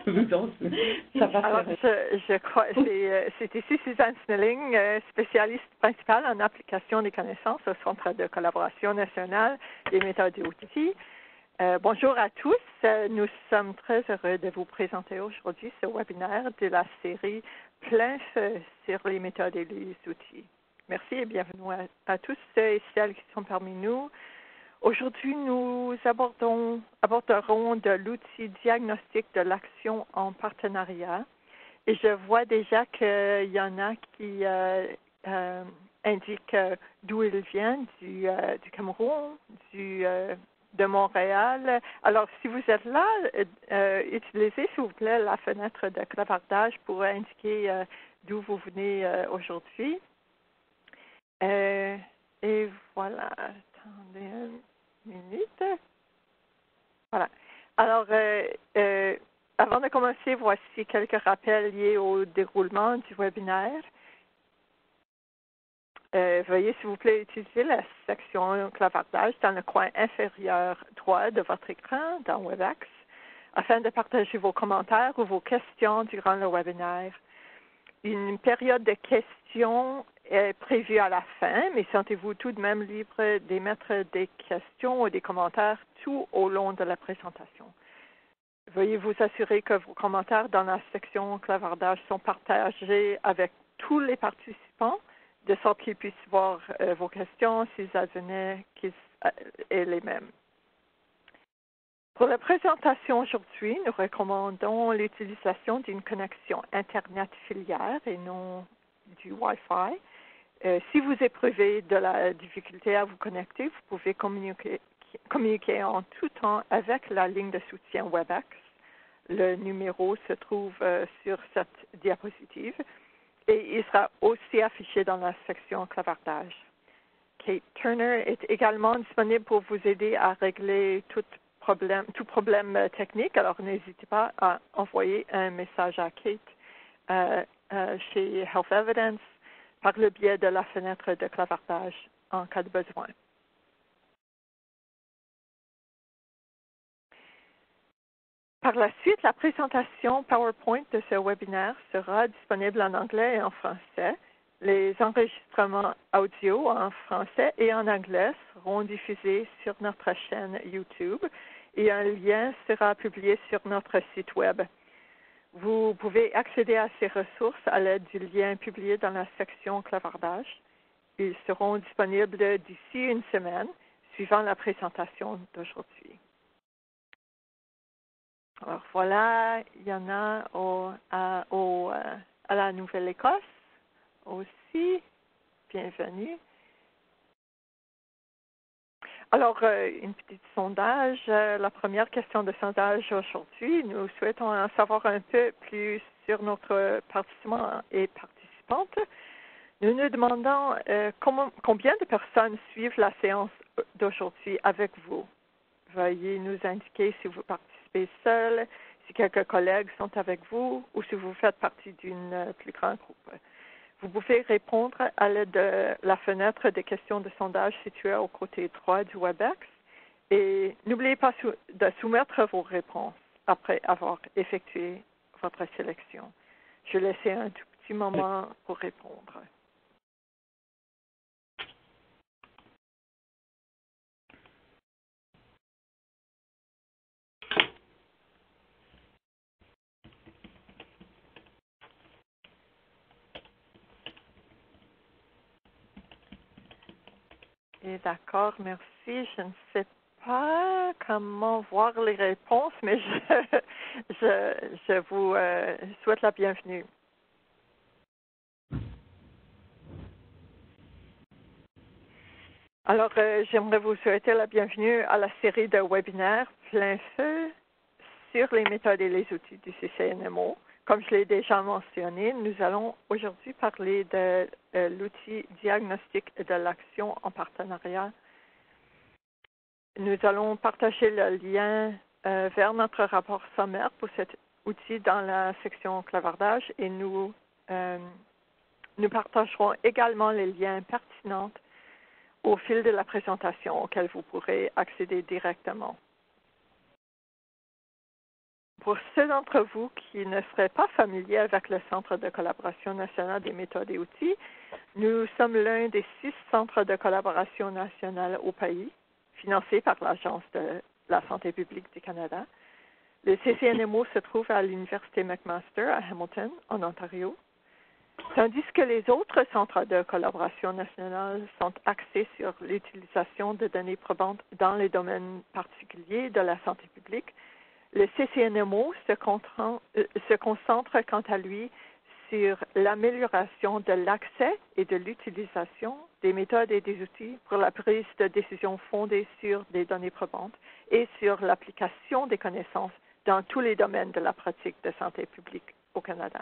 Donc, ça va. Alors, je crois c'est ici Suzanne Snelling, spécialiste principale en application des connaissances au Centre de collaboration nationale des méthodes et outils. Bonjour à tous. Nous sommes très heureux de vous présenter aujourd'hui ce webinaire de la série Plein feu sur les méthodes et les outils. Merci et bienvenue à tous ceux et celles qui sont parmi nous. Aujourd'hui, nous aborderons de l'outil diagnostic de l'action en partenariat. Et je vois déjà qu'il y en a qui indiquent d'où ils viennent, du Cameroun, de Montréal. Alors, si vous êtes là, utilisez s'il vous plaît la fenêtre de clavardage pour indiquer d'où vous venez aujourd'hui. Et voilà, attendez une minute. Voilà. Alors, avant de commencer, voici quelques rappels liés au déroulement du webinaire. Veuillez, s'il vous plaît, utiliser la section clavardage dans le coin inférieur droit de votre écran dans WebEx afin de partager vos commentaires ou vos questions durant le webinaire. Une période de questions est prévue à la fin, mais sentez-vous tout de même libre d'émettre des questions ou des commentaires tout au long de la présentation. Veuillez vous assurer que vos commentaires dans la section clavardage sont partagés avec tous les participants, de sorte qu'ils puissent voir vos questions s'ils advenaient qu'ils aient les mêmes. Pour la présentation aujourd'hui, nous recommandons l'utilisation d'une connexion Internet filière et non du Wi-Fi. Si vous éprouvez de la difficulté à vous connecter, vous pouvez communiquer en tout temps avec la ligne de soutien WebEx. Le numéro se trouve sur cette diapositive et il sera aussi affiché dans la section clavardage. Kate Turner est également disponible pour vous aider à régler tout problème technique. Alors, n'hésitez pas à envoyer un message à Kate chez Health Evidence par le biais de la fenêtre de clavardage en cas de besoin. Par la suite, la présentation PowerPoint de ce webinaire sera disponible en anglais et en français. Les enregistrements audio en français et en anglais seront diffusés sur notre chaîne YouTube et un lien sera publié sur notre site Web. Vous pouvez accéder à ces ressources à l'aide du lien publié dans la section clavardage. Ils seront disponibles d'ici une semaine, suivant la présentation d'aujourd'hui. Alors voilà, il y en a à la Nouvelle-Écosse aussi. Bienvenue. Alors, une petite sondage. La première question de sondage aujourd'hui, nous souhaitons en savoir un peu plus sur notre participants et participantes. Nous nous demandons combien de personnes suivent la séance d'aujourd'hui avec vous. Veuillez nous indiquer si vous participez seul, si quelques collègues sont avec vous ou si vous faites partie d'une plus grande groupe. Vous pouvez répondre à l'aide de la fenêtre des questions de sondage située au côté droit du WebEx et n'oubliez pas de soumettre vos réponses après avoir effectué votre sélection. Je vais laisser un tout petit moment pour répondre. Et d'accord, merci. Je ne sais pas comment voir les réponses, mais je vous souhaite la bienvenue. Alors, j'aimerais vous souhaiter la bienvenue à la série de webinaires Plein feu sur les méthodes et les outils du CCNMO. Comme je l'ai déjà mentionné, nous allons aujourd'hui parler de l'outil diagnostic de l'action en partenariat. Nous allons partager le lien vers notre rapport sommaire pour cet outil dans la section clavardage et nous partagerons également les liens pertinents au fil de la présentation auquel vous pourrez accéder directement. Pour ceux d'entre vous qui ne seraient pas familiers avec le Centre de collaboration nationale des méthodes et outils, nous sommes l'un des 6 centres de collaboration nationale au pays, financés par l'Agence de la santé publique du Canada. Le CCNMO se trouve à l'Université McMaster à Hamilton, en Ontario, tandis que les autres centres de collaboration nationale sont axés sur l'utilisation de données probantes dans les domaines particuliers de la santé publique. Le CCNMO se concentre quant à lui sur l'amélioration de l'accès et de l'utilisation des méthodes et des outils pour la prise de décisions fondées sur des données probantes et sur l'application des connaissances dans tous les domaines de la pratique de santé publique au Canada.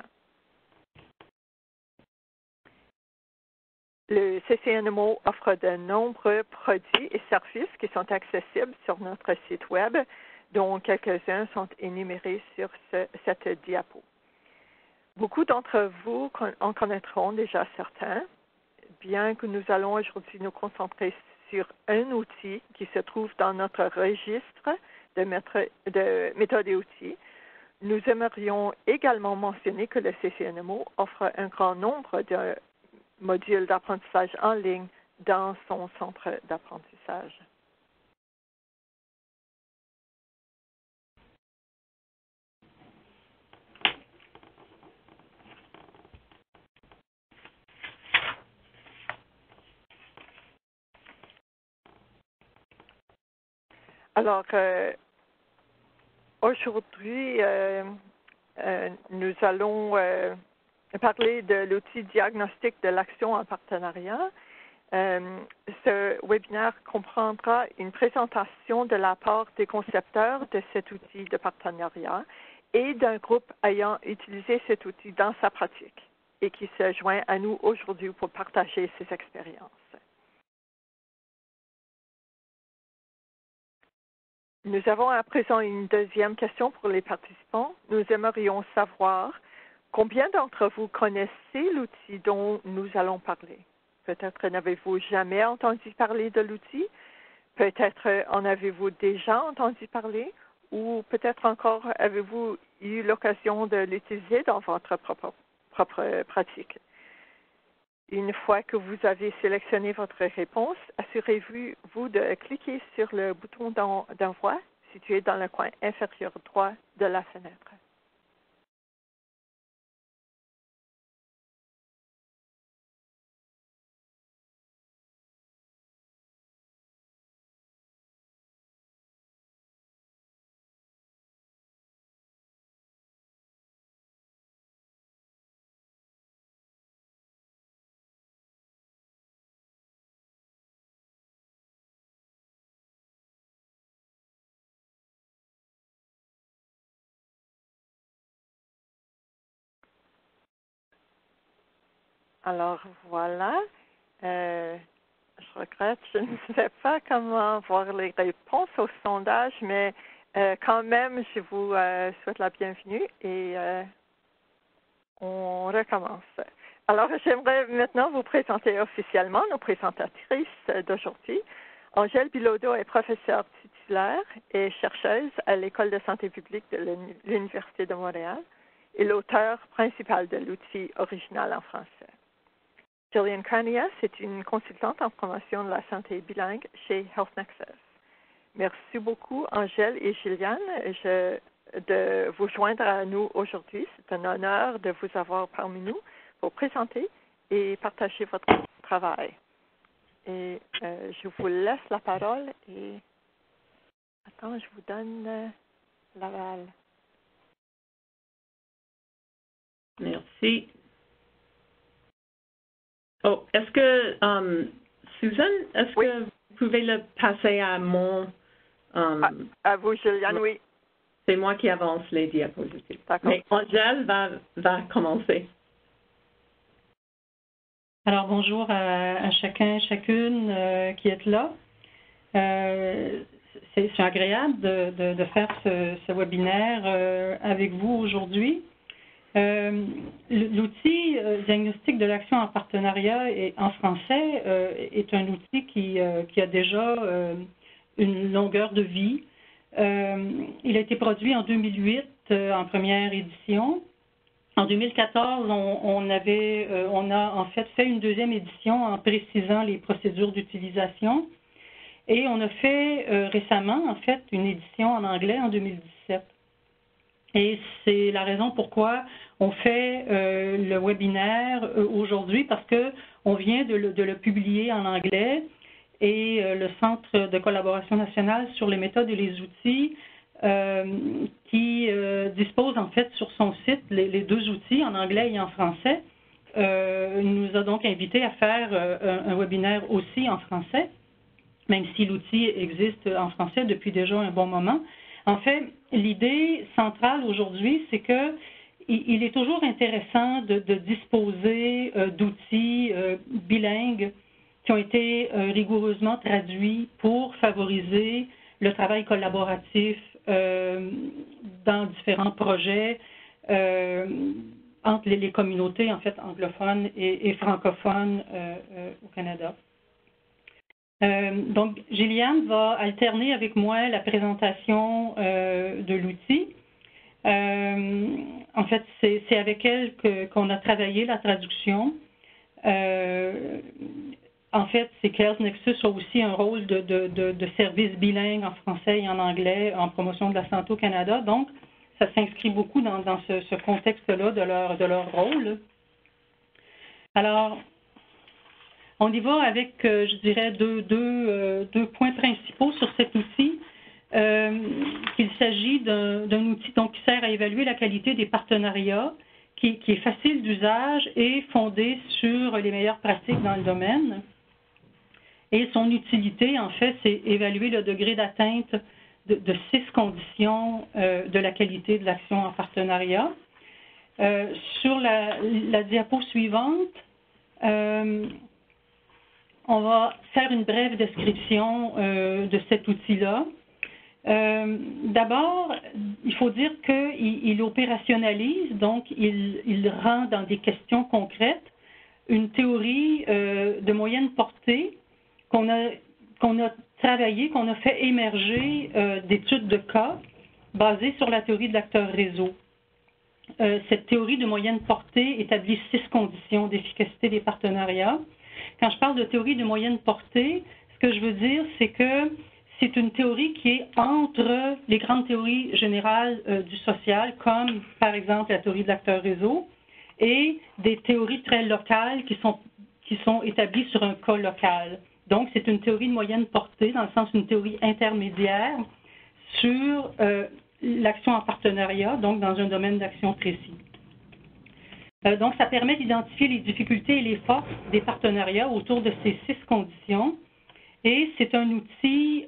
Le CCNMO offre de nombreux produits et services qui sont accessibles sur notre site Web, dont quelques-uns sont énumérés sur cette diapo. Beaucoup d'entre vous en connaîtront déjà certains, bien que nous allons aujourd'hui nous concentrer sur un outil qui se trouve dans notre registre de méthodes et outils. Nous aimerions également mentionner que le CCNMO offre un grand nombre de modules d'apprentissage en ligne dans son centre d'apprentissage. Alors, aujourd'hui, nous allons parler de l'outil diagnostic de l'action en partenariat. Ce webinaire comprendra une présentation de la part des concepteurs de cet outil de partenariat et d'un groupe ayant utilisé cet outil dans sa pratique et qui se joint à nous aujourd'hui pour partager ses expériences. Nous avons à présent une deuxième question pour les participants. Nous aimerions savoir combien d'entre vous connaissez l'outil dont nous allons parler. Peut-être n'avez-vous jamais entendu parler de l'outil, peut-être en avez-vous déjà entendu parler, ou peut-être encore avez-vous eu l'occasion de l'utiliser dans votre propre pratique. Une fois que vous avez sélectionné votre réponse, assurez-vous de cliquer sur le bouton d'envoi situé dans le coin inférieur droit de la fenêtre. Alors voilà, je regrette, je ne sais pas comment voir les réponses au sondage, mais quand même, je vous souhaite la bienvenue et on recommence. Alors, j'aimerais maintenant vous présenter officiellement nos présentatrices d'aujourd'hui. Angèle Bilodeau est professeure titulaire et chercheuse à l'École de santé publique de l'Université de Montréal et l'auteur principal de l'outil original en français. Gillian Carnias est une consultante en promotion de la santé bilingue chez Health Nexus. Merci beaucoup, Angèle et Gillian, de vous joindre à nous aujourd'hui. C'est un honneur de vous avoir parmi nous pour présenter et partager votre travail. Et je vous laisse la parole et attends, je vous donne l'aval. Merci. Oh, est-ce que, Susan, est-ce oui. que vous pouvez le passer à mon... à vous, Gillian, oui. C'est moi qui avance les diapositives. D'accord. Mais Angèle va commencer. Alors, bonjour à chacun et chacune qui est là. C'est agréable de faire ce webinaire avec vous aujourd'hui. L'outil diagnostic de l'action en partenariat en français est un outil qui a déjà une longueur de vie. Il a été produit en 2008 en première édition. En 2014, on a en fait une deuxième édition en précisant les procédures d'utilisation. Et on a fait récemment, en fait, une édition en anglais en 2017. Et c'est la raison pourquoi on fait le webinaire aujourd'hui, parce qu'on vient de le publier en anglais et le Centre de collaboration nationale sur les méthodes et les outils qui dispose en fait sur son site les deux outils en anglais et en français, nous a donc invités à faire un webinaire aussi en français, même si l'outil existe en français depuis déjà un bon moment. En fait, l'idée centrale aujourd'hui, c'est que il est toujours intéressant de disposer d'outils bilingues qui ont été rigoureusement traduits pour favoriser le travail collaboratif dans différents projets entre les communautés en fait anglophones et francophones au Canada. Donc, Gilliane va alterner avec moi la présentation de l'outil. En fait, c'est avec elle qu'on a travaillé la traduction. En fait, c'est que Health Nexus a aussi un rôle de service bilingue en français et en anglais en promotion de la santé au Canada. Donc, ça s'inscrit beaucoup dans ce contexte-là de leur rôle. Alors, on y va avec, je dirais, deux points principaux sur cet outil. Il s'agit d'un outil donc, qui sert à évaluer la qualité des partenariats, qui est facile d'usage et fondé sur les meilleures pratiques dans le domaine. Et son utilité, en fait, c'est évaluer le degré d'atteinte de 6 conditions de la qualité de l'action en partenariat. Sur la diapo suivante, on va faire une brève description de cet outil-là. D'abord, il faut dire qu'il opérationnalise, donc il rend dans des questions concrètes une théorie de moyenne portée qu'on a travaillé, qu'on a fait émerger d'études de cas basées sur la théorie de l'acteur réseau. Cette théorie de moyenne portée établit 6 conditions d'efficacité des partenariats. Quand je parle de théorie de moyenne portée, ce que je veux dire, c'est que c'est une théorie qui est entre les grandes théories générales du social, comme par exemple la théorie de l'acteur réseau, et des théories très locales qui sont établies sur un cas local. Donc, c'est une théorie de moyenne portée, dans le sens d'une théorie intermédiaire sur l'action en partenariat, donc dans un domaine d'action précis. Donc, ça permet d'identifier les difficultés et les forces des partenariats autour de ces 6 conditions. Et c'est un outil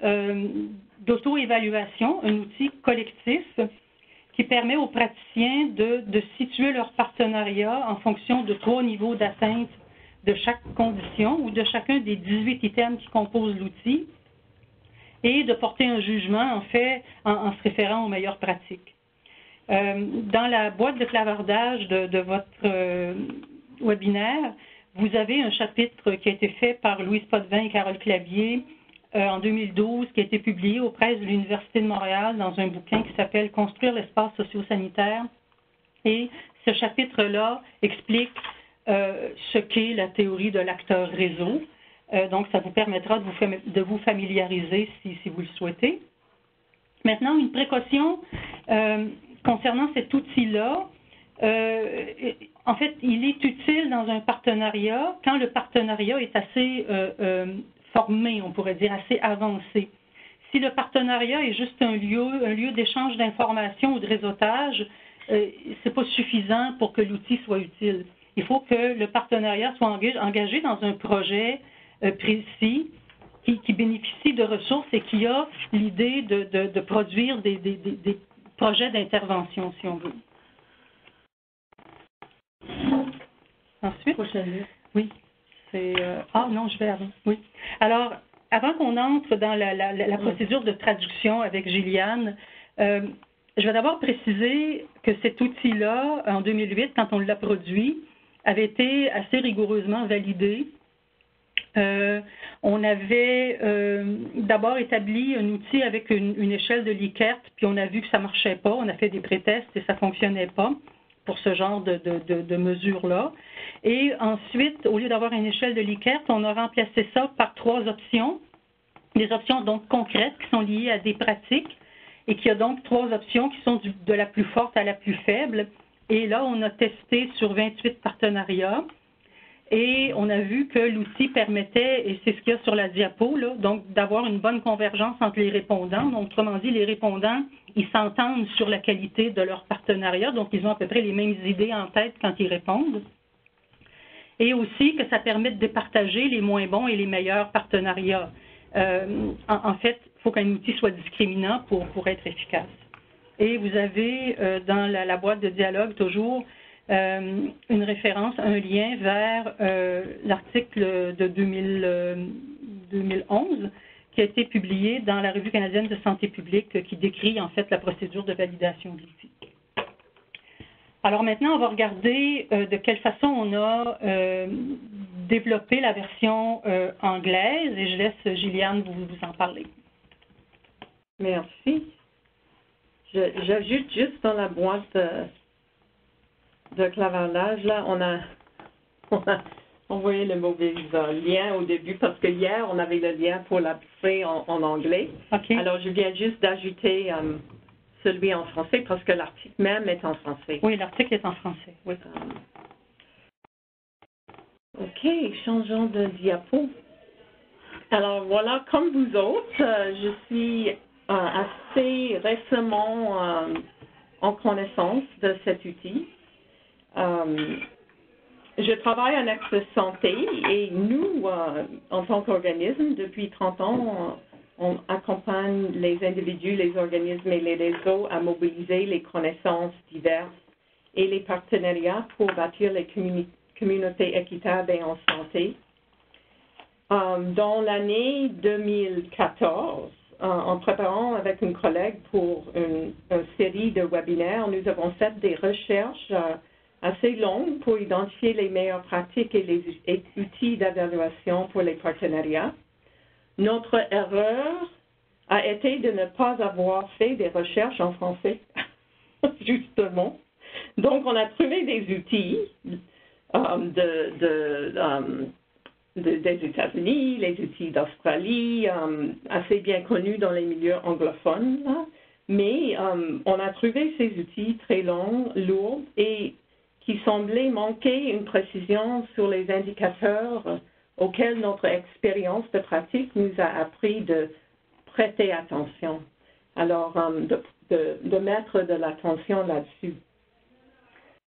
d'auto-évaluation, un outil collectif qui permet aux praticiens de situer leur partenariat en fonction de 3 niveaux d'atteinte de chaque condition ou de chacun des 18 items qui composent l'outil et de porter un jugement, en fait, en se référant aux meilleures pratiques. Dans la boîte de clavardage de votre webinaire, vous avez un chapitre qui a été fait par Louise Potvin et Carole Clavier en 2012, qui a été publié aux presses de l'Université de Montréal dans un bouquin qui s'appelle « Construire l'espace socio-sanitaire ». Et ce chapitre-là explique ce qu'est la théorie de l'acteur réseau. Donc, ça vous permettra de vous familiariser si vous le souhaitez. Maintenant, une précaution concernant cet outil-là. En fait, il est utile dans un partenariat quand le partenariat est assez formé, on pourrait dire, assez avancé. Si le partenariat est juste un lieu d'échange d'informations ou de réseautage, c'est pas suffisant pour que l'outil soit utile. Il faut que le partenariat soit engagé dans un projet précis qui bénéficie de ressources et qui a l'idée de produire des projets d'intervention, si on veut. Ensuite, oui, c'est ah non, je vais avant. Oui. Alors, avant qu'on entre dans la procédure de traduction avec Gilliane, je vais d'abord préciser que cet outil-là, en 2008, quand on l'a produit, avait été assez rigoureusement validé On avait d'abord établi un outil avec une échelle de Likert, puis on a vu que ça ne marchait pas. On a fait des pré-tests et ça ne fonctionnait pas pour ce genre de mesures-là. Et ensuite, au lieu d'avoir une échelle de Likert, on a remplacé ça par 3 options. Des options donc concrètes qui sont liées à des pratiques et qu'il y a donc 3 options qui sont de la plus forte à la plus faible. Et là, on a testé sur 28 partenariats. Et on a vu que l'outil permettait, et c'est ce qu'il y a sur la diapo, là, donc d'avoir une bonne convergence entre les répondants. Donc, autrement dit, les répondants, ils s'entendent sur la qualité de leur partenariat, donc ils ont à peu près les mêmes idées en tête quand ils répondent. Et aussi que ça permet de départager les moins bons et les meilleurs partenariats. En fait, il faut qu'un outil soit discriminant pour être efficace. Et vous avez dans la boîte de dialogue toujours une référence, un lien vers l'article de 2011 qui a été publié dans la Revue canadienne de santé publique qui décrit en fait la procédure de validation de l'outil. Alors maintenant, on va regarder de quelle façon on a développé la version anglaise et je laisse Gilliane vous en parler. Merci. J'ajoute juste dans la boîte de clavardage, là, on a envoyé le mauvais lien au début parce que hier, on avait le lien pour l'appeler en anglais. Okay. Alors, je viens juste d'ajouter celui en français parce que l'article même est en français. Oui, l'article est en français, oui. OK, changeons de diapo. Alors, voilà, comme vous autres, je suis assez récemment en connaissance de cet outil. Je travaille en Access Santé et nous, en tant qu'organisme, depuis 30 ans, on accompagne les individus, les organismes et les réseaux à mobiliser les connaissances diverses et les partenariats pour bâtir les communautés équitables et en santé. Dans l'année 2014, en préparant avec une collègue pour une série de webinaires, nous avons fait des recherches assez longues pour identifier les meilleures pratiques et les outils d'évaluation pour les partenariats. Notre erreur a été de ne pas avoir fait des recherches en français, justement. Donc, on a trouvé des outils des États-Unis, les outils d'Australie, assez bien connus dans les milieux anglophones, là. Mais on a trouvé ces outils très longs, lourds et qui semblaient manquer une précision sur les indicateurs auxquels notre expérience de pratique nous a appris de prêter attention. Alors, de mettre de l'attention là-dessus.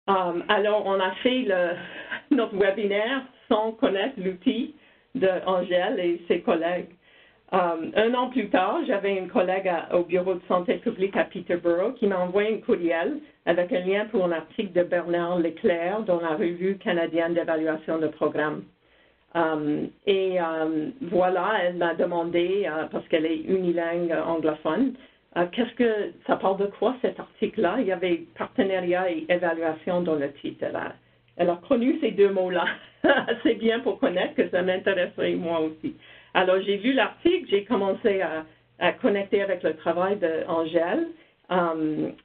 Alors, on a fait notre webinaire sans connaître l'outil d'Angèle et ses collègues. Un an plus tard, j'avais une collègue au bureau de santé publique à Peterborough qui m'a envoyé un courriel avec un lien pour un article de Bernard Leclerc dans la revue canadienne d'évaluation de programmes. Voilà, elle m'a demandé, parce qu'elle est unilingue anglophone, qu'est-ce que ça parle de quoi cet article-là? Il y avait partenariat et évaluation dans le titre. Elle a connu ces deux mots-là assez bien pour connaître que ça m'intéresserait moi aussi. Alors, j'ai lu l'article, j'ai commencé à connecter avec le travail d'Angèle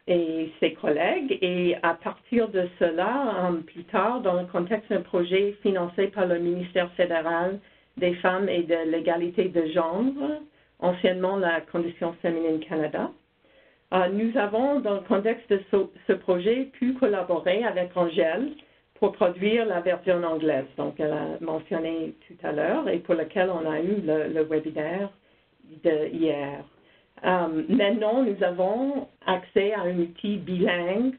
et ses collègues. Et à partir de cela, plus tard, dans le contexte d'un projet financé par le ministère fédéral des femmes et de l'égalité de genre, anciennement la Condition féminine Canada, nous avons, dans le contexte de ce projet, pu collaborer avec Angèle pour produire la version anglaise, donc elle a mentionné tout à l'heure, et pour lequel on a eu le webinaire hier. Maintenant, nous avons accès à un outil bilingue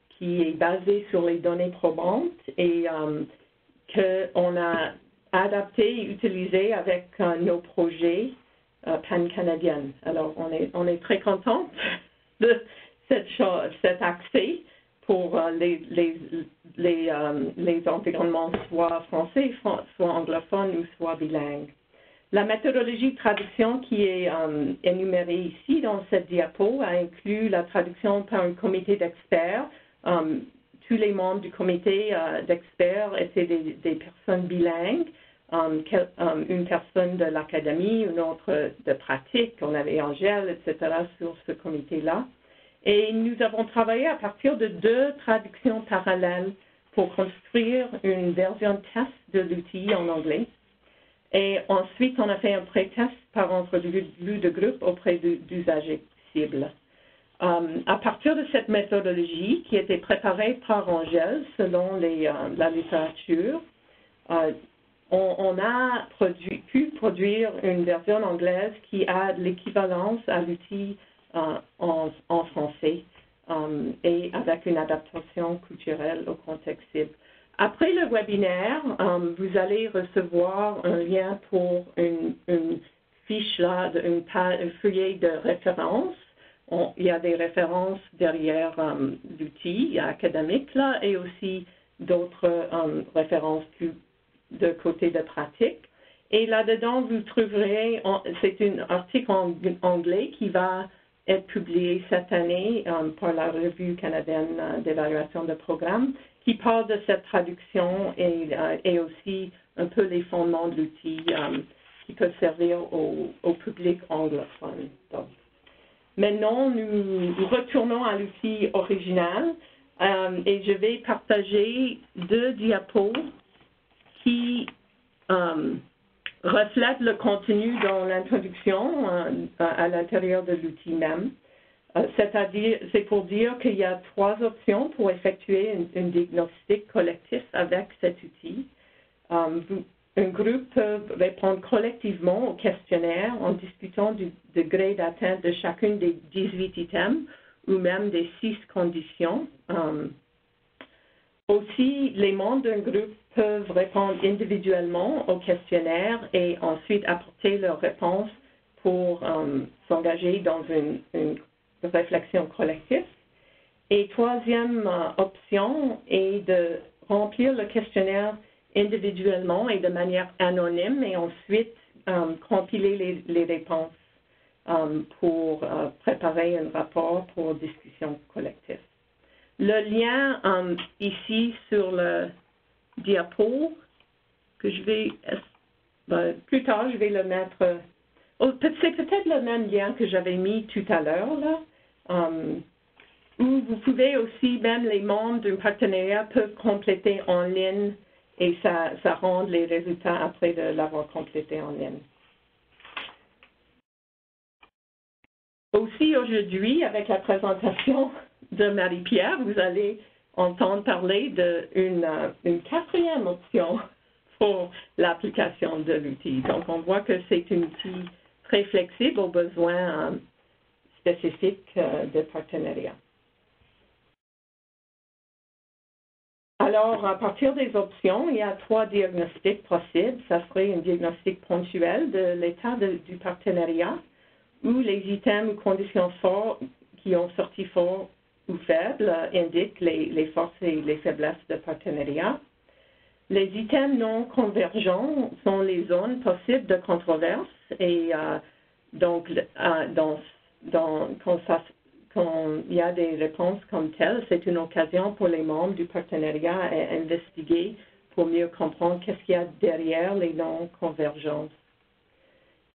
qui est basé sur les données probantes et qu'on a adapté et utilisé avec nos projets pan-canadiens. Alors, on est très content de cet accès pour les environnements soit français, soit anglophones ou soit bilingues. La méthodologie de traduction qui est énumérée ici dans cette diapo a inclus la traduction par un comité d'experts. Tous les membres du comité d'experts étaient des personnes bilingues une personne de l'académie, une autre de pratique. On avait Angèle, etc. sur ce comité-là. Et nous avons travaillé à partir de 2 traductions parallèles pour construire une version test de l'outil en anglais. Et ensuite, on a fait un pré-test par entrevue de groupe auprès d'usagers cibles. À partir de cette méthodologie qui était préparée par Angèle selon la littérature, on a pu produire une version anglaise qui a l'équivalence à l'outil en français et avec une adaptation culturelle au contexte cible. Après le webinaire, vous allez recevoir un lien pour une fiche là, un feuillet de référence. Il y a des références derrière l'outil académique là, et aussi d'autres références de côté de pratique. Et là-dedans, vous trouverez, c'est un article en anglais qui va être publié cette année par la Revue canadienne d'évaluation de programmes, qui parle de cette traduction et aussi un peu les fondements de l'outil qui peut servir au public anglophone. Donc, maintenant, nous retournons à l'outil original et je vais partager 2 diapos qui reflètent le contenu dans l'introduction à l'intérieur de l'outil même. C'est-à-dire, c'est pour dire qu'il y a 3 options pour effectuer un diagnostic collectif avec cet outil. Un groupe peut répondre collectivement au questionnaire en discutant du degré d'atteinte de chacune des 18 items ou même des 6 conditions. Aussi, les membres d'un groupe peuvent répondre individuellement au questionnaire et ensuite apporter leurs réponses pour s'engager dans une réflexion collective. Et 3e option est de remplir le questionnaire individuellement et de manière anonyme et ensuite compiler les réponses pour préparer un rapport pour discussion collective. Le lien ici sur le diapo, que je vais, plus tard je vais le mettre, c'est peut-être le même lien que j'avais mis tout à l'heure là, où vous pouvez aussi, même les membres d'un partenariat peuvent compléter en ligne et ça rend les résultats après de l'avoir complété en ligne. Aussi aujourd'hui, avec la présentation de Marie-Pierre, vous allez entendre parler d'une 4e option pour l'application de l'outil. Donc, on voit que c'est un outil très flexible aux besoins spécifiques de partenariat. Alors, à partir des options, il y a 3 diagnostics possibles. Ça serait un diagnostic ponctuel de l'état du partenariat, où les items ou conditions fortes qui ont sorti fort ou faibles indiquent les forces et les faiblesses de partenariat. Les items non convergents sont les zones possibles de controverse et donc quand il y a des réponses comme telles, c'est une occasion pour les membres du partenariat à investiguer pour mieux comprendre qu'est-ce qu'il y a derrière les non-convergences.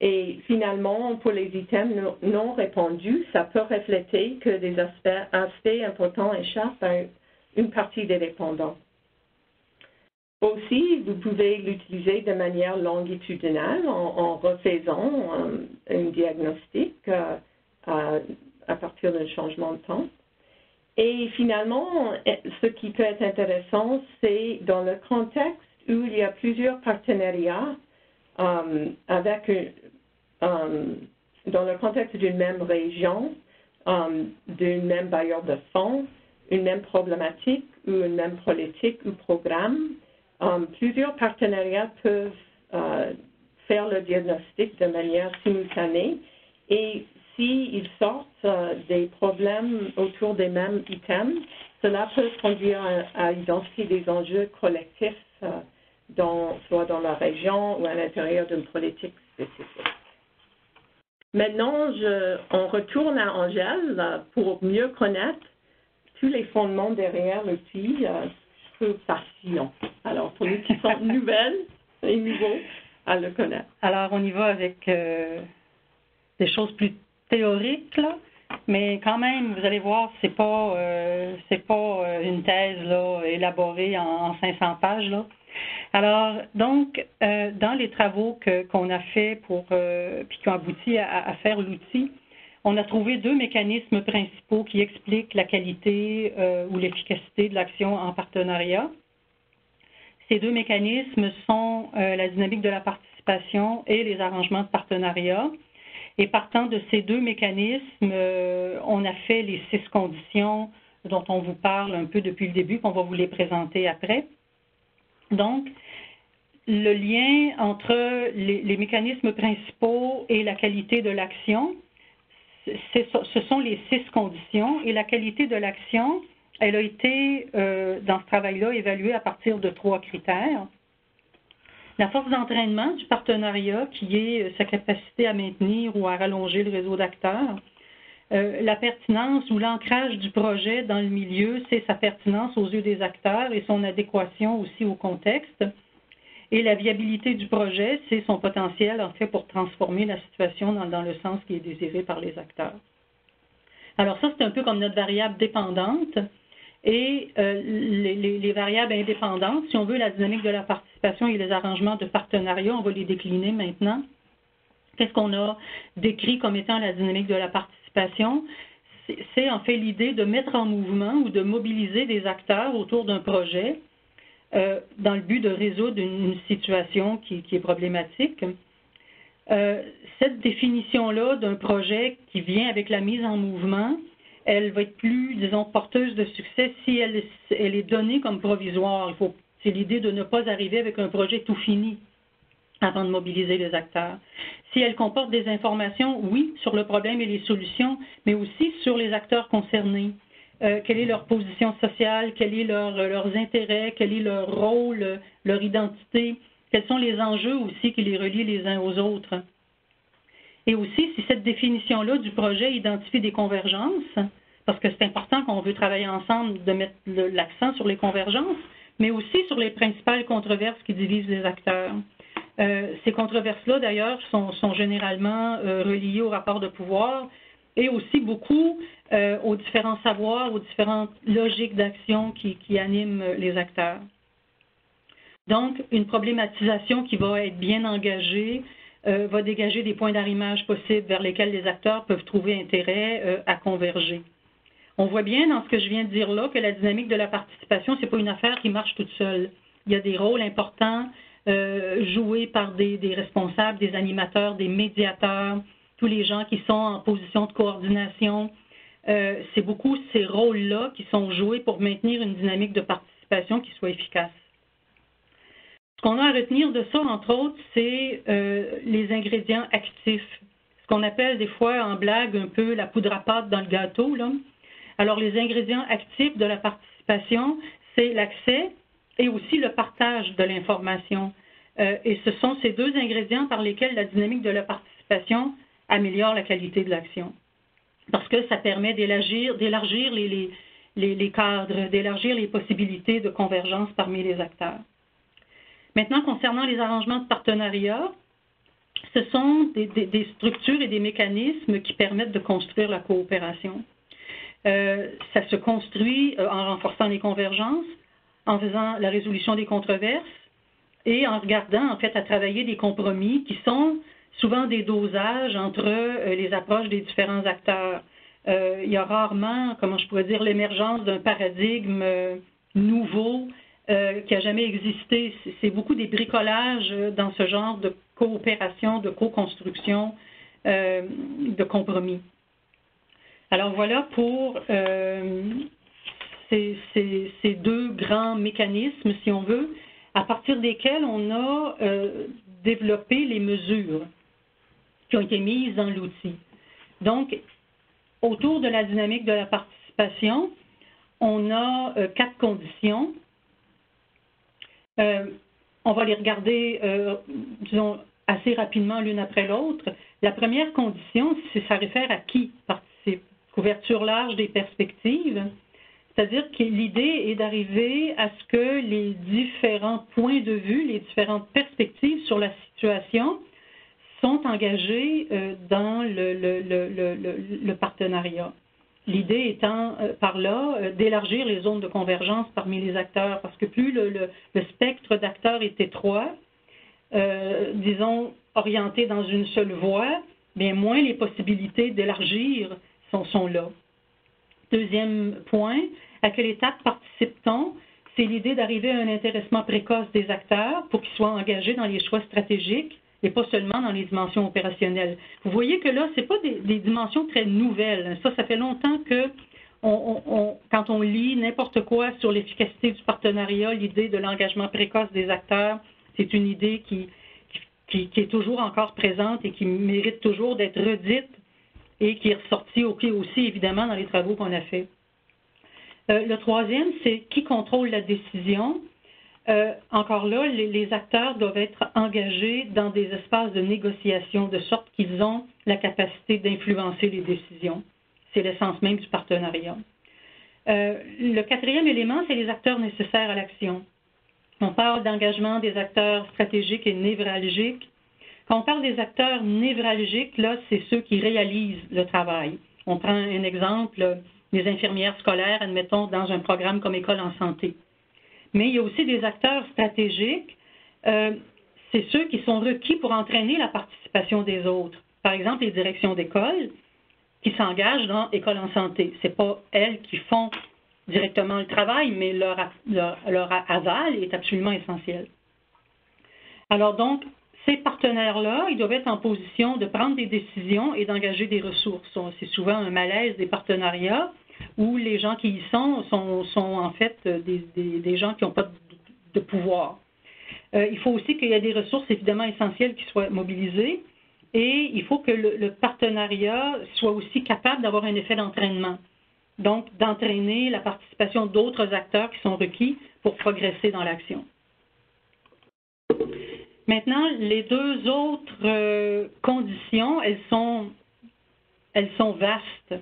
Et finalement, pour les items non répondus, ça peut refléter que des aspects importants échappent à une partie des répondants. Aussi, vous pouvez l'utiliser de manière longitudinale en refaisant un diagnostic à partir d'un changement de temps. Et finalement, ce qui peut être intéressant, c'est dans le contexte où il y a plusieurs partenariats dans le contexte d'une même région, d'un même bailleur de fonds, une même problématique ou une même politique ou programme, plusieurs partenariats peuvent faire le diagnostic de manière simultanée et s'ils sortent des problèmes autour des mêmes items, cela peut conduire à identifier des enjeux collectifs soit dans la région ou à l'intérieur d'une politique spécifique. Maintenant, on retourne à Angèle pour mieux connaître tous les fondements derrière l'outil. Je trouve fascinant. Alors, pour nous qui sont nouvelles, est nouveau à le connaître. Alors, on y va avec des choses plus théoriques, là, mais quand même, vous allez voir, c'est pas une thèse là, élaborée en 500 pages. Là. Alors, donc, dans les travaux qu'on a fait puis qui ont abouti à faire l'outil, on a trouvé 2 mécanismes principaux qui expliquent la qualité ou l'efficacité de l'action en partenariat. Ces 2 mécanismes sont la dynamique de la participation et les arrangements de partenariat. Et partant de ces 2 mécanismes, on a fait les 6 conditions dont on vous parle un peu depuis le début, qu'on va vous les présenter après. Donc, le lien entre les mécanismes principaux et la qualité de l'action, ce sont les 6 conditions. Et la qualité de l'action, elle a été, dans ce travail-là, évaluée à partir de 3 critères. La force d'entraînement du partenariat, qui est sa capacité à maintenir ou à rallonger le réseau d'acteurs. La pertinence ou l'ancrage du projet dans le milieu, c'est sa pertinence aux yeux des acteurs et son adéquation aussi au contexte. Et la viabilité du projet, c'est son potentiel, en fait, pour transformer la situation dans le sens qui est désiré par les acteurs. Alors ça, c'est un peu comme notre variable dépendante. Et les variables indépendantes, si on veut la dynamique de la participation et les arrangements de partenariat, on va les décliner maintenant. Qu'est-ce qu'on a décrit comme étant la dynamique de la participation? C'est en fait l'idée de mettre en mouvement ou de mobiliser des acteurs autour d'un projet dans le but de résoudre une situation qui est problématique. Cette définition-là d'un projet qui vient avec la mise en mouvement, elle va être plus, disons, porteuse de succès si elle est donnée comme provisoire. C'est l'idée de ne pas arriver avec un projet tout fini avant de mobiliser les acteurs. Si elle comporte des informations, oui, sur le problème et les solutions, mais aussi sur les acteurs concernés. Quelle est leur position sociale, quels sont leurs intérêts, quel est leur rôle, leur identité, quels sont les enjeux aussi qui les relient les uns aux autres. Et aussi, si cette définition-là du projet identifie des convergences, parce que c'est important quand on veut travailler ensemble de mettre l'accent sur les convergences, mais aussi sur les principales controverses qui divisent les acteurs. Ces controverses-là, d'ailleurs, sont généralement reliées au rapport de pouvoir et aussi beaucoup aux différents savoirs, aux différentes logiques d'action qui animent les acteurs. Donc, une problématisation qui va être bien engagée va dégager des points d'arrimage possibles vers lesquels les acteurs peuvent trouver intérêt à converger. On voit bien dans ce que je viens de dire là que la dynamique de la participation, ce n'est pas une affaire qui marche toute seule. Il y a des rôles importants joués par des responsables, des animateurs, des médiateurs, tous les gens qui sont en position de coordination. C'est beaucoup ces rôles-là qui sont joués pour maintenir une dynamique de participation qui soit efficace. Ce qu'on a à retenir de ça, entre autres, c'est les ingrédients actifs. Ce qu'on appelle des fois en blague un peu la poudre à pâte dans le gâteau, là. Alors, les ingrédients actifs de la participation, c'est l'accès et aussi le partage de l'information. Et ce sont ces 2 ingrédients par lesquels la dynamique de la participation améliore la qualité de l'action. Parce que ça permet d'élargir les cadres, d'élargir les possibilités de convergence parmi les acteurs. Maintenant, concernant les arrangements de partenariat, ce sont des structures et des mécanismes qui permettent de construire la coopération. Ça se construit en renforçant les convergences, en faisant la résolution des controverses et en regardant en fait à travailler des compromis qui sont souvent des dosages entre les approches des différents acteurs. Il y a rarement, comment je pourrais dire, l'émergence d'un paradigme nouveau qui n'a jamais existé. C'est beaucoup des bricolages dans ce genre de coopération, de co-construction, de compromis. Alors voilà pour ces 2 grands mécanismes, si on veut, à partir desquels on a développé les mesures qui ont été mises dans l'outil. Donc, autour de la dynamique de la participation, on a 4 conditions. On va les regarder, disons, assez rapidement l'une après l'autre. La première condition, ça réfère à qui participe. Couverture large des perspectives. C'est-à-dire que l'idée est d'arriver à ce que les différents points de vue, les différentes perspectives sur la situation sont engagés dans le partenariat. L'idée étant par là d'élargir les zones de convergence parmi les acteurs, parce que plus le spectre d'acteurs est étroit, disons orienté dans une seule voie, bien moins les possibilités d'élargir sont là. Deuxième point, à quelle étape participe-t-on? C'est l'idée d'arriver à un intéressement précoce des acteurs pour qu'ils soient engagés dans les choix stratégiques et pas seulement dans les dimensions opérationnelles. Vous voyez que là, ce n'est pas des dimensions très nouvelles. Ça fait longtemps que quand on lit n'importe quoi sur l'efficacité du partenariat, l'idée de l'engagement précoce des acteurs, c'est une idée qui est toujours encore présente et qui mérite toujours d'être redite et qui est ressortie aussi évidemment dans les travaux qu'on a faits. Le troisième, c'est qui contrôle la décision. Encore là, les acteurs doivent être engagés dans des espaces de négociation de sorte qu'ils ont la capacité d'influencer les décisions. C'est l'essence même du partenariat. Le quatrième élément, c'est les acteurs nécessaires à l'action. On parle d'engagement des acteurs stratégiques et névralgiques. Quand on parle des acteurs névralgiques, là, c'est ceux qui réalisent le travail. On prend un exemple, les infirmières scolaires, admettons, dans un programme comme École en santé. Mais il y a aussi des acteurs stratégiques, c'est ceux qui sont requis pour entraîner la participation des autres. Par exemple, les directions d'école qui s'engagent dans École en santé. Ce n'est pas elles qui font directement le travail, mais leur aval est absolument essentiel. Alors donc, ces partenaires-là, ils doivent être en position de prendre des décisions et d'engager des ressources. C'est souvent un malaise des partenariats où les gens qui y sont en fait des gens qui n'ont pas de pouvoir. Il faut aussi qu'il y ait des ressources évidemment essentielles qui soient mobilisées et il faut que le partenariat soit aussi capable d'avoir un effet d'entraînement. Donc, d'entraîner la participation d'autres acteurs qui sont requis pour progresser dans l'action. Maintenant, les deux autres conditions, elles sont vastes.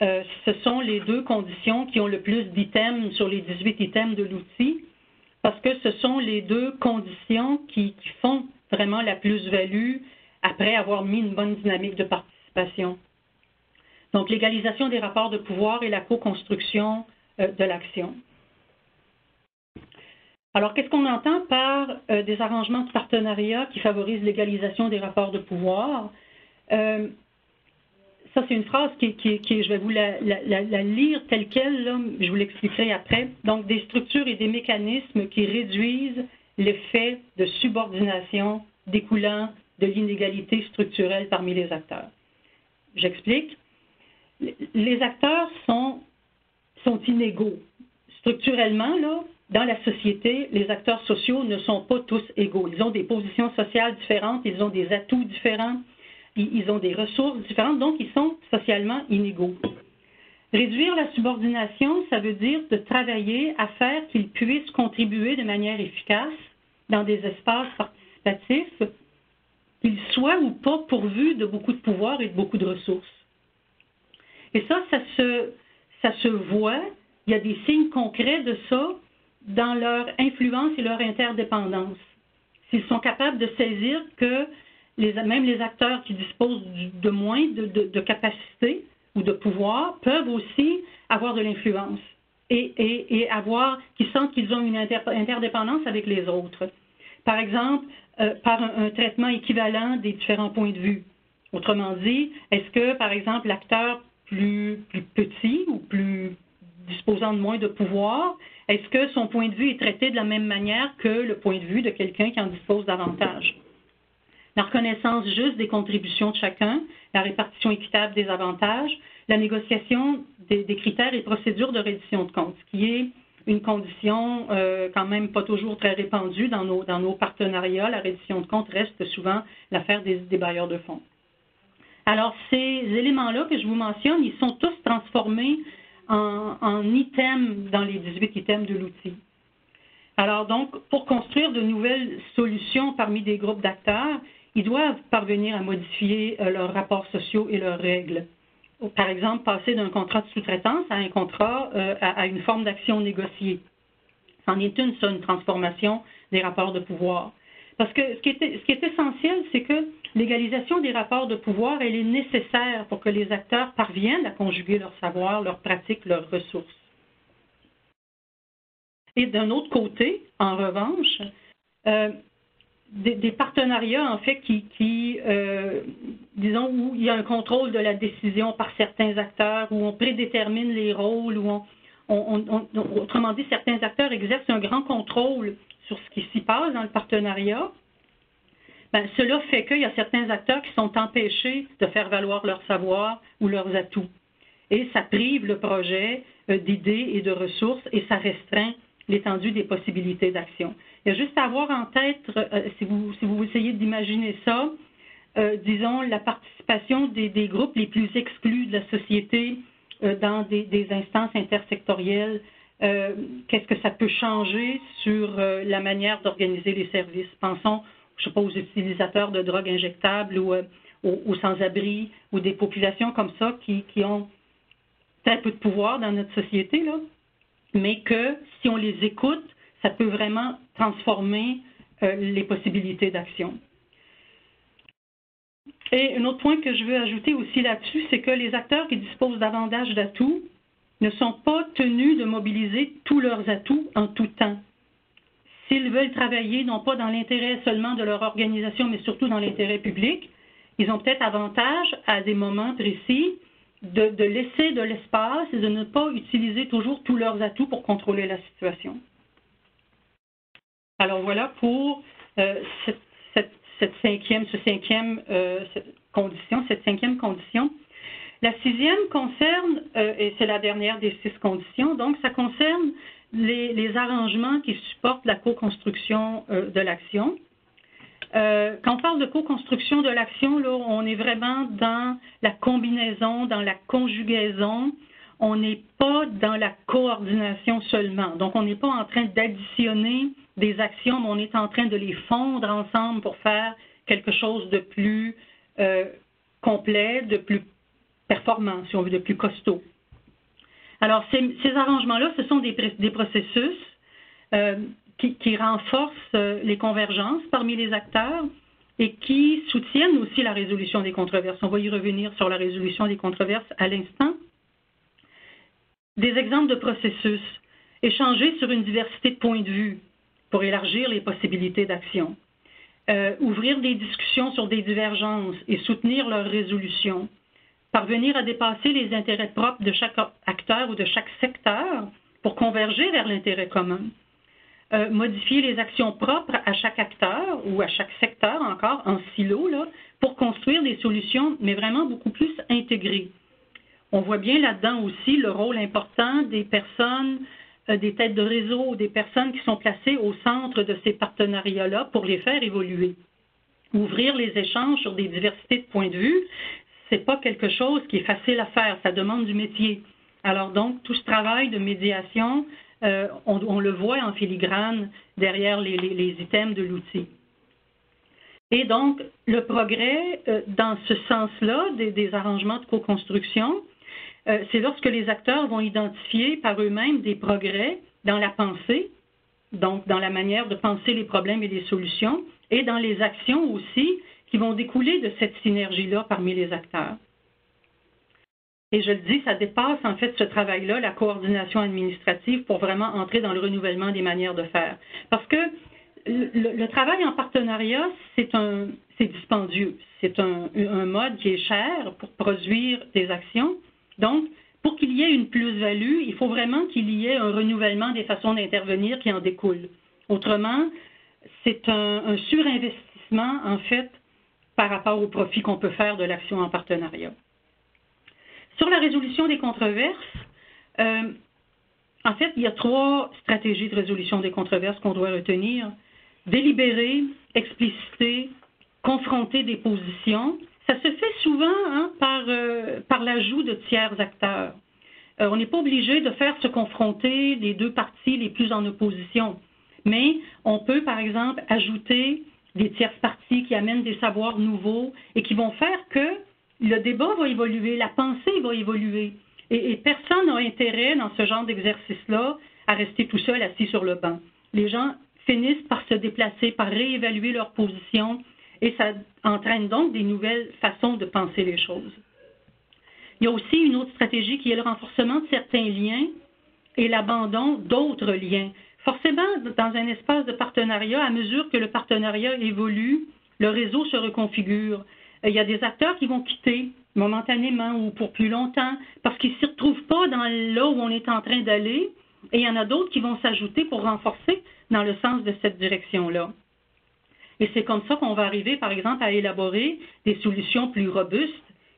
Ce sont les deux conditions qui ont le plus d'items sur les 18 items de l'outil, parce que ce sont les deux conditions qui font vraiment la plus-value après avoir mis une bonne dynamique de participation. Donc, l'égalisation des rapports de pouvoir et la co-construction de l'action. Alors, qu'est-ce qu'on entend par des arrangements de partenariat qui favorisent l'égalisation des rapports de pouvoir? Ça, c'est une phrase je vais vous la lire telle quelle, là, je vous l'expliquerai après. Donc, des structures et des mécanismes qui réduisent l'effet de subordination découlant de l'inégalité structurelle parmi les acteurs. J'explique. Les acteurs sont inégaux. Structurellement, là, dans la société, les acteurs sociaux ne sont pas tous égaux. Ils ont des positions sociales différentes, ils ont des atouts différents, ils ont des ressources différentes, donc ils sont socialement inégaux. Réduire la subordination, ça veut dire de travailler à faire qu'ils puissent contribuer de manière efficace dans des espaces participatifs, qu'ils soient ou pas pourvus de beaucoup de pouvoir et de beaucoup de ressources. Et ça se voit, il y a des signes concrets de ça dans leur influence et leur interdépendance. S'ils sont capables de saisir que même les acteurs qui disposent de moins de capacité ou de pouvoir peuvent aussi avoir de l'influence et qui sentent qu'ils ont une interdépendance avec les autres. Par exemple, par un traitement équivalent des différents points de vue. Autrement dit, est-ce que, par exemple, l'acteur plus petit ou plus disposant de moins de pouvoir, est-ce que son point de vue est traité de la même manière que le point de vue de quelqu'un qui en dispose davantage? La reconnaissance juste des contributions de chacun, la répartition équitable des avantages, la négociation des critères et procédures de reddition de comptes, ce qui est une condition quand même pas toujours très répandue dans nos partenariats. La reddition de comptes reste souvent l'affaire des bailleurs de fonds. Alors, ces éléments-là que je vous mentionne, ils sont tous transformés en items dans les 18 items de l'outil. Alors donc, pour construire de nouvelles solutions parmi des groupes d'acteurs, ils doivent parvenir à modifier leurs rapports sociaux et leurs règles. par exemple, passer d'un contrat de sous-traitance à un contrat, à une forme d'action négociée. C'en est une transformation des rapports de pouvoir. Parce que ce qui est essentiel, c'est que l'égalisation des rapports de pouvoir, elle est nécessaire pour que les acteurs parviennent à conjuguer leur savoir, leurs pratiques, leurs ressources. Et d'un autre côté, en revanche, des partenariats, en fait, disons, où il y a un contrôle de la décision par certains acteurs, où on prédétermine les rôles, où autrement dit, certains acteurs exercent un grand contrôle sur ce qui s'y passe dans le partenariat. Ben, cela fait qu'il y a certains acteurs qui sont empêchés de faire valoir leur savoir ou leurs atouts. Et ça prive le projet d'idées et de ressources et ça restreint l'étendue des possibilités d'action. Il y a juste à avoir en tête, si vous essayez d'imaginer ça, disons, la participation des groupes les plus exclus de la société dans des instances intersectorielles, qu'est-ce que ça peut changer sur la manière d'organiser les services. Pensons, je sais pas, aux utilisateurs de drogues injectables ou aux sans-abri ou des populations comme ça qui ont très peu de pouvoir dans notre société, là, mais que si on les écoute, ça peut vraiment transformer les possibilités d'action. Et un autre point que je veux ajouter aussi là-dessus, c'est que les acteurs qui disposent davantage d'atouts ne sont pas tenus de mobiliser tous leurs atouts en tout temps. S'ils veulent travailler, non pas dans l'intérêt seulement de leur organisation, mais surtout dans l'intérêt public, ils ont peut-être avantage à des moments précis de laisser de l'espace et de ne pas utiliser toujours tous leurs atouts pour contrôler la situation. Alors voilà pour cette cinquième condition. La sixième concerne, et c'est la dernière des 6 conditions, donc ça concerne les arrangements qui supportent la co-construction de l'action. Quand on parle de co-construction de l'action, là, on est vraiment dans la combinaison, dans la conjugaison. On n'est pas dans la coordination seulement. Donc, on n'est pas en train d'additionner des actions, mais on est en train de les fondre ensemble pour faire quelque chose de plus complet, de plus performant, si on veut, de plus costaud. Alors, ces arrangements-là, ce sont des processus qui renforcent les convergences parmi les acteurs et qui soutiennent aussi la résolution des controverses. On va y revenir sur la résolution des controverses à l'instant. Des exemples de processus. Échanger sur une diversité de points de vue pour élargir les possibilités d'action. Ouvrir des discussions sur des divergences et soutenir leur résolution. Parvenir à dépasser les intérêts propres de chaque acteur ou de chaque secteur pour converger vers l'intérêt commun. Modifier les actions propres à chaque acteur ou à chaque secteur encore en silo là, pour construire des solutions, mais vraiment beaucoup plus intégrées. On voit bien là-dedans aussi le rôle important des personnes, des têtes de réseau, des personnes qui sont placées au centre de ces partenariats-là pour les faire évoluer. Ouvrir les échanges sur des diversités de points de vue, c'est pas quelque chose qui est facile à faire, ça demande du métier. Alors donc, tout ce travail de médiation, on le voit en filigrane derrière les items de l'outil. Et donc, le progrès dans ce sens-là des arrangements de co-construction, c'est lorsque les acteurs vont identifier par eux-mêmes des progrès dans la pensée, donc dans la manière de penser les problèmes et les solutions, et dans les actions aussi qui vont découler de cette synergie-là parmi les acteurs. Et je le dis, ça dépasse en fait ce travail-là, la coordination administrative, pour vraiment entrer dans le renouvellement des manières de faire. Parce que le travail en partenariat, c'est dispendieux. C'est un mode qui est cher pour produire des actions. Donc, pour qu'il y ait une plus-value, il faut vraiment qu'il y ait un renouvellement des façons d'intervenir qui en découle. Autrement, c'est un surinvestissement, en fait, par rapport au profit qu'on peut faire de l'action en partenariat. Sur la résolution des controverses, en fait, il y a 3 stratégies de résolution des controverses qu'on doit retenir. Délibérer, expliciter, confronter des positions. Ça se fait souvent par l'ajout de tiers acteurs. On n'est pas obligé de faire se confronter les 2 parties les plus en opposition, mais on peut, par exemple, ajouter des tierces parties qui amènent des savoirs nouveaux et qui vont faire que le débat va évoluer, la pensée va évoluer. Et personne n'a intérêt dans ce genre d'exercice-là à rester tout seul assis sur le banc. Les gens finissent par se déplacer, par réévaluer leur position, et ça entraîne donc des nouvelles façons de penser les choses. Il y a aussi une autre stratégie qui est le renforcement de certains liens et l'abandon d'autres liens. Forcément, dans un espace de partenariat, à mesure que le partenariat évolue, le réseau se reconfigure. Il y a des acteurs qui vont quitter momentanément ou pour plus longtemps parce qu'ils ne s'y retrouvent pas dans là où on est en train d'aller, et il y en a d'autres qui vont s'ajouter pour renforcer dans le sens de cette direction-là. Et c'est comme ça qu'on va arriver, par exemple, à élaborer des solutions plus robustes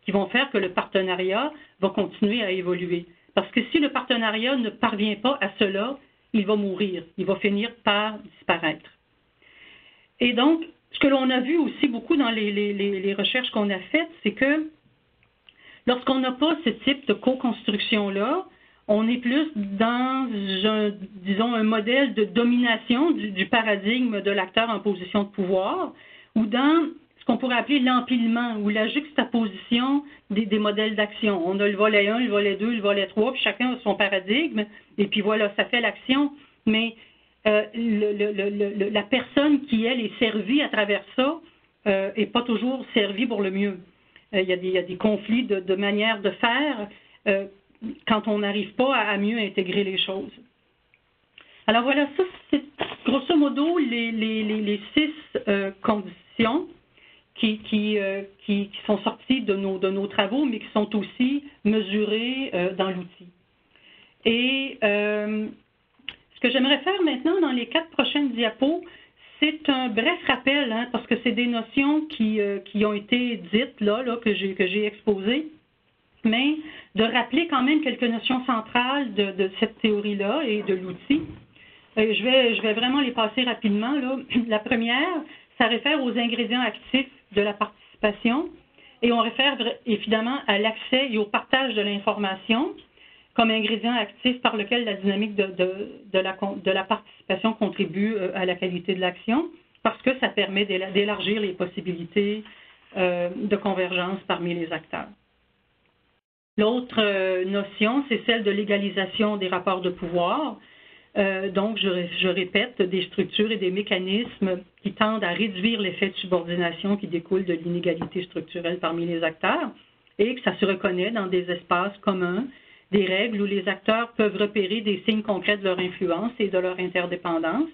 qui vont faire que le partenariat va continuer à évoluer. Parce que si le partenariat ne parvient pas à cela, il va mourir, il va finir par disparaître. Et donc, ce que l'on a vu aussi beaucoup dans les recherches qu'on a faites, c'est que lorsqu'on n'a pas ce type de co-construction-là, on est plus dans, disons, un modèle de domination du paradigme de l'acteur en position de pouvoir, ou dans ce qu'on pourrait appeler l'empilement ou la juxtaposition des modèles d'action. On a le volet 1, le volet 2, le volet 3, puis chacun a son paradigme, et puis voilà, ça fait l'action. Mais la personne qui, elle, est servie à travers ça n'est pas toujours servie pour le mieux. Il y a des conflits de manière de faire quand on n'arrive pas à mieux intégrer les choses. Alors voilà, ça c'est grosso modo les 6 conditions qui sont sorties de nos travaux, mais qui sont aussi mesurées dans l'outil. Et ce que j'aimerais faire maintenant dans les 4 prochaines diapos, c'est un bref rappel, hein, parce que c'est des notions qui ont été dites là que j'ai exposées, mais de rappeler quand même quelques notions centrales de cette théorie-là et de l'outil. Je vais vraiment les passer rapidement, là. La première, ça réfère aux ingrédients actifs de la participation, et on réfère évidemment à l'accès et au partage de l'information comme ingrédient actif par lequel la dynamique de la participation contribue à la qualité de l'action, parce que ça permet d'élargir les possibilités de convergence parmi les acteurs. L'autre notion, c'est celle de l'égalisation des rapports de pouvoir. Donc, je répète, des structures et des mécanismes qui tendent à réduire l'effet de subordination qui découle de l'inégalité structurelle parmi les acteurs, et que ça se reconnaît dans des espaces communs, des règles où les acteurs peuvent repérer des signes concrets de leur influence et de leur interdépendance.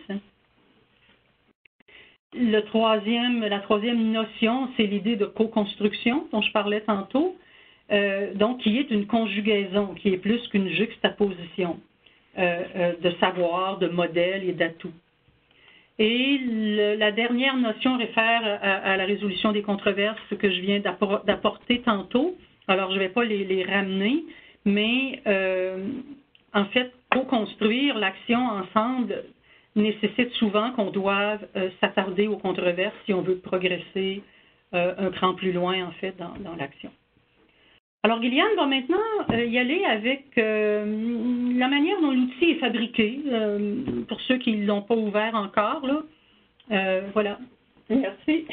La troisième notion, c'est l'idée de co-construction dont je parlais tantôt, donc qui est une conjugaison, qui est plus qu'une juxtaposition de savoir, de modèles et d'atouts. Et la dernière notion réfère à la résolution des controverses que je viens d'apporter tantôt. Alors, je ne vais pas les ramener, mais en fait, co-construire l'action ensemble nécessite souvent qu'on doive s'attarder aux controverses si on veut progresser un cran plus loin, en fait, dans l'action. Alors, Gillian va maintenant y aller avec la manière dont l'outil est fabriqué, pour ceux qui ne l'ont pas ouvert encore, là. Voilà. Merci.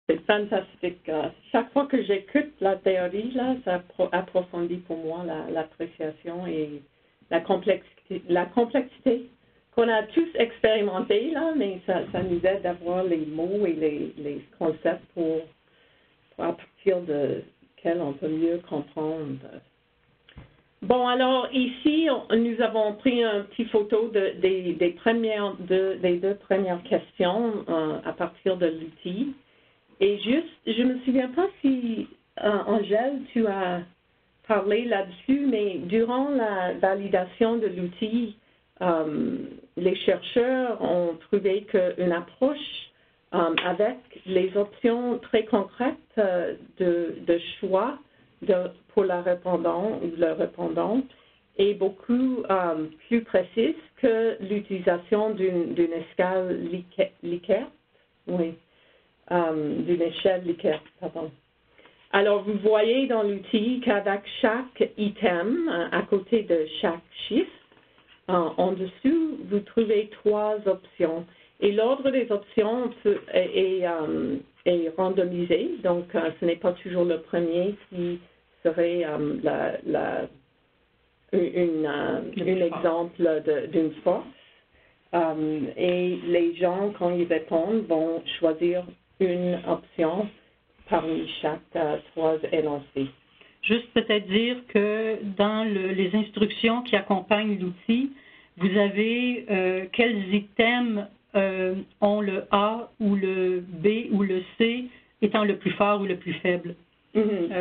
C'est fantastique. Chaque fois que j'écoute la théorie, là, ça approfondit pour moi l'appréciation et la complexité qu'on a tous expérimenté, là, mais ça nous aide d'avoir les mots et les concepts pour à partir de quels on peut mieux comprendre. Bon, alors ici, nous avons pris une petite photo des deux premières questions à partir de l'outil. Et juste, je ne me souviens pas si, Angèle, tu as parlé là-dessus, mais durant la validation de l'outil, les chercheurs ont trouvé qu'une approche avec les options très concrètes de choix pour la répondante ou le répondant est beaucoup plus précise que l'utilisation d'une escale Likert, oui, d'une échelle Likert, pardon. Alors, vous voyez dans l'outil qu'avec chaque item, à côté de chaque chiffre, en dessous, vous trouvez 3 options. Et l'ordre des options est randomisé, donc ce n'est pas toujours le premier qui serait un exemple d'une force. Et les gens, quand ils répondent, vont choisir une option parmi chaque 3 énoncés. Juste peut-être dire que dans les instructions qui accompagnent l'outil, vous avez quels items ont le A ou le B ou le C étant le plus fort ou le plus faible.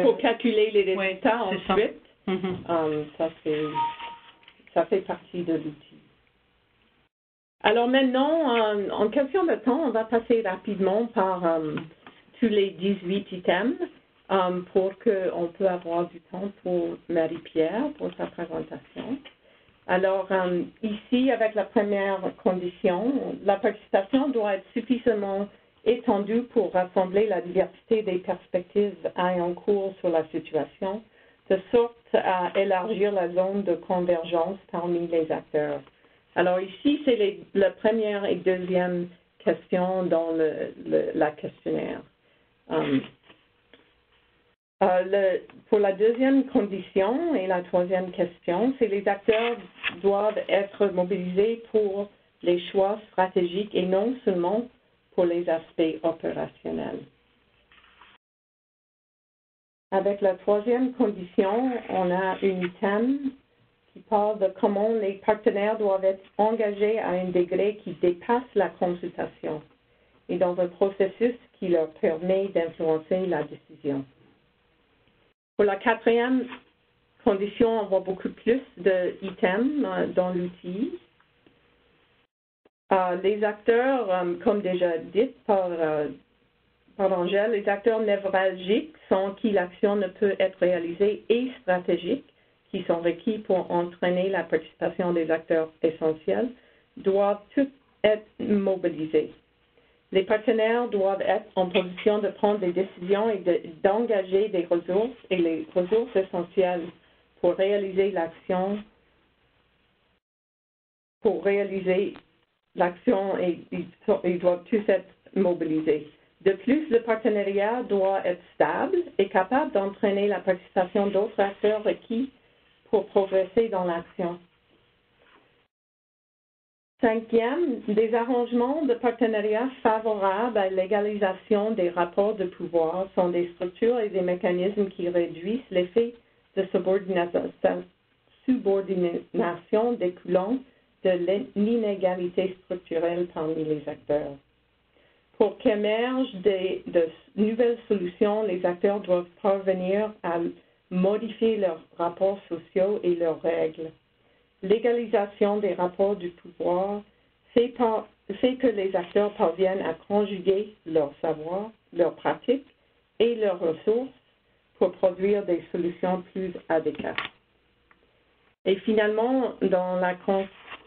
Pour calculer les résultats ensuite, ça fait partie de l'outil. Alors maintenant, en question de temps, on va passer rapidement par tous les 18 items pour qu'on puisse avoir du temps pour Marie-Pierre pour sa présentation. Alors, ici, avec la première condition, la participation doit être suffisamment étendue pour rassembler la diversité des perspectives ayant cours sur la situation, de sorte à élargir la zone de convergence parmi les acteurs. Alors ici, c'est la première et deuxième question dans la questionnaire. Pour la deuxième condition et la troisième question, c'est les acteurs doivent être mobilisés pour les choix stratégiques et non seulement pour les aspects opérationnels. Avec la troisième condition, on a un item qui parle de comment les partenaires doivent être engagés à un degré qui dépasse la consultation et dans un processus qui leur permet d'influencer la décision. Pour la quatrième condition, on voit beaucoup plus d'items dans l'outil. Les acteurs, comme déjà dit par Angèle, les acteurs névralgiques sans qui l'action ne peut être réalisée et stratégiques, qui sont requis pour entraîner la participation des acteurs essentiels, doivent tous être mobilisés. Les partenaires doivent être en position de prendre des décisions et d'engager des ressources et les ressources essentielles pour réaliser l'action. Et ils doivent tous être mobilisés. De plus, le partenariat doit être stable et capable d'entraîner la participation d'autres acteurs requis pour progresser dans l'action. Cinquième, des arrangements de partenariat favorables à l'égalisation des rapports de pouvoir sont des structures et des mécanismes qui réduisent l'effet de subordination découlant de l'inégalité structurelle parmi les acteurs. Pour qu'émergent de nouvelles solutions, les acteurs doivent parvenir à modifier leurs rapports sociaux et leurs règles. L'égalisation des rapports du pouvoir fait que les acteurs parviennent à conjuguer leur savoir, leurs pratiques et leurs ressources pour produire des solutions plus adéquates. Et finalement, dans la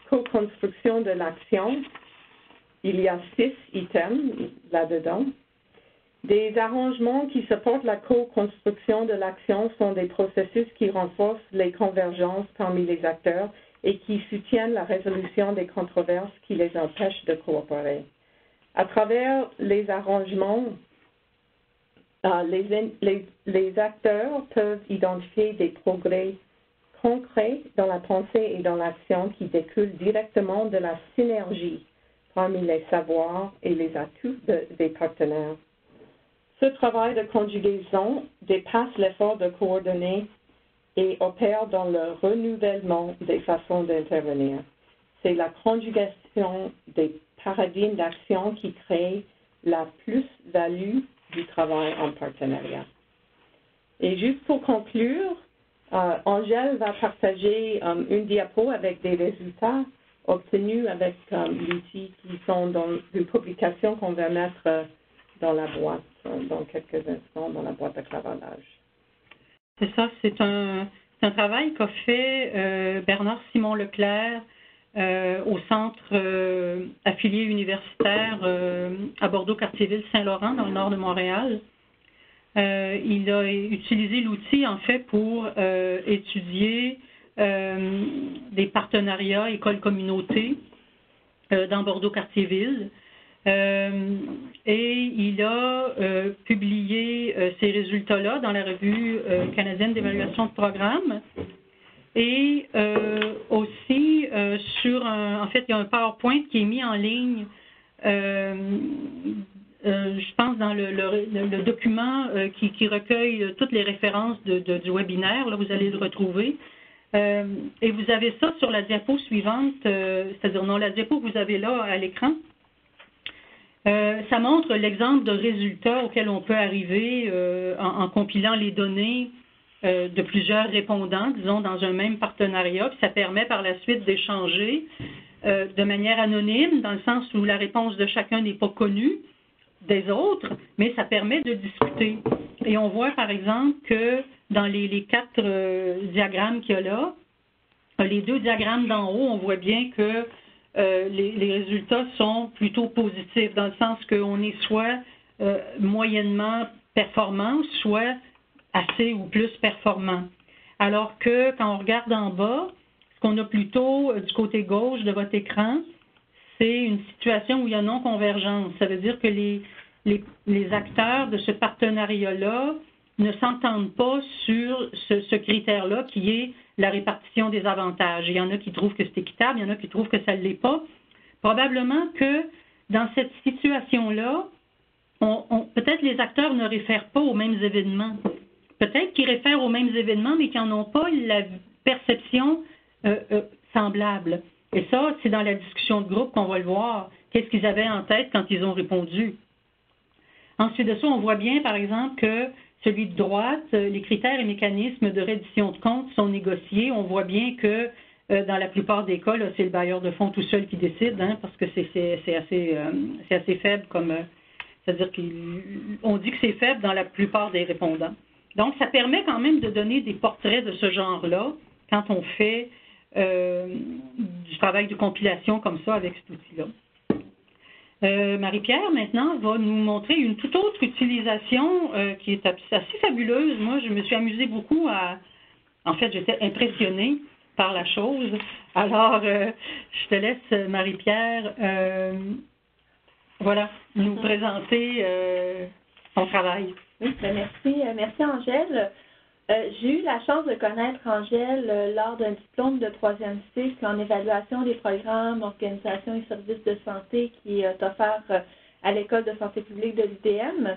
co-construction de l'action, il y a 6 items là-dedans. Des arrangements qui supportent la co-construction de l'action sont des processus qui renforcent les convergences parmi les acteurs et qui soutiennent la résolution des controverses qui les empêchent de coopérer. À travers les arrangements, les acteurs peuvent identifier des progrès concrets dans la pensée et dans l'action qui découlent directement de la synergie parmi les savoirs et les atouts des partenaires. Ce travail de conjugaison dépasse l'effort de coordonner et opère dans le renouvellement des façons d'intervenir. C'est la conjugation des paradigmes d'action qui crée la plus-value du travail en partenariat. Et juste pour conclure, Angèle va partager une diapo avec des résultats obtenus avec l'outil qui sont dans une publication qu'on va mettre dans la boîte, dans quelques instants, dans la boîte de clavardage. C'est ça, c'est un travail qu'a fait Bernard Simon-Leclerc au centre affilié universitaire à Bordeaux-Cartierville-Saint-Laurent, dans le nord de Montréal. Il a utilisé l'outil, en fait, pour étudier des partenariats école-communauté dans Bordeaux-Cartierville. Et il a publié ces résultats-là dans la revue canadienne d'évaluation de programme. Et aussi, en fait, il y a un PowerPoint qui est mis en ligne, je pense, dans le document qui recueille toutes les références du webinaire. Là, vous allez le retrouver. Et vous avez ça sur la diapo suivante, c'est-à-dire non, la diapo que vous avez là à l'écran. Ça montre l'exemple de résultats auxquels on peut arriver en compilant les données de plusieurs répondants, disons, dans un même partenariat. Puis ça permet par la suite d'échanger de manière anonyme, dans le sens où la réponse de chacun n'est pas connue des autres, mais ça permet de discuter. Et on voit, par exemple, que dans les 4 diagrammes qu'il y a là, les 2 diagrammes d'en haut, on voit bien que les résultats sont plutôt positifs, dans le sens qu'on est soit moyennement performant, soit assez ou plus performant. Alors que quand on regarde en bas, ce qu'on a plutôt du côté gauche de votre écran, c'est une situation où il y a non-convergence. Ça veut dire que les acteurs de ce partenariat-là ne s'entendent pas sur ce critère-là qui est la répartition des avantages. Il y en a qui trouvent que c'est équitable, il y en a qui trouvent que ça ne l'est pas. Probablement que dans cette situation-là, peut-être les acteurs ne réfèrent pas aux mêmes événements. Peut-être qu'ils réfèrent aux mêmes événements, mais qu'ils n'en ont pas la perception semblable. Et ça, c'est dans la discussion de groupe qu'on va le voir. Qu'est-ce qu'ils avaient en tête quand ils ont répondu? Ensuite de ça, on voit bien, par exemple, que celui de droite, les critères et mécanismes de reddition de comptes sont négociés. On voit bien que dans la plupart des cas, c'est le bailleur de fonds tout seul qui décide, hein, parce que c'est assez faible comme... c'est-à-dire qu'on dit que c'est faible dans la plupart des répondants. Donc, ça permet quand même de donner des portraits de ce genre-là quand on fait du travail de compilation comme ça avec cet outil-là. Marie-Pierre, maintenant, va nous montrer une toute autre utilisation qui est assez fabuleuse. Moi, je me suis amusée beaucoup En fait, j'étais impressionnée par la chose. Alors, je te laisse, Marie-Pierre, voilà, nous présenter ton travail. Oui, merci. Merci, Angèle. J'ai eu la chance de connaître Angèle lors d'un diplôme de 3e cycle en évaluation des programmes, organisations et services de santé qui est offert à l'École de santé publique de l'UDM.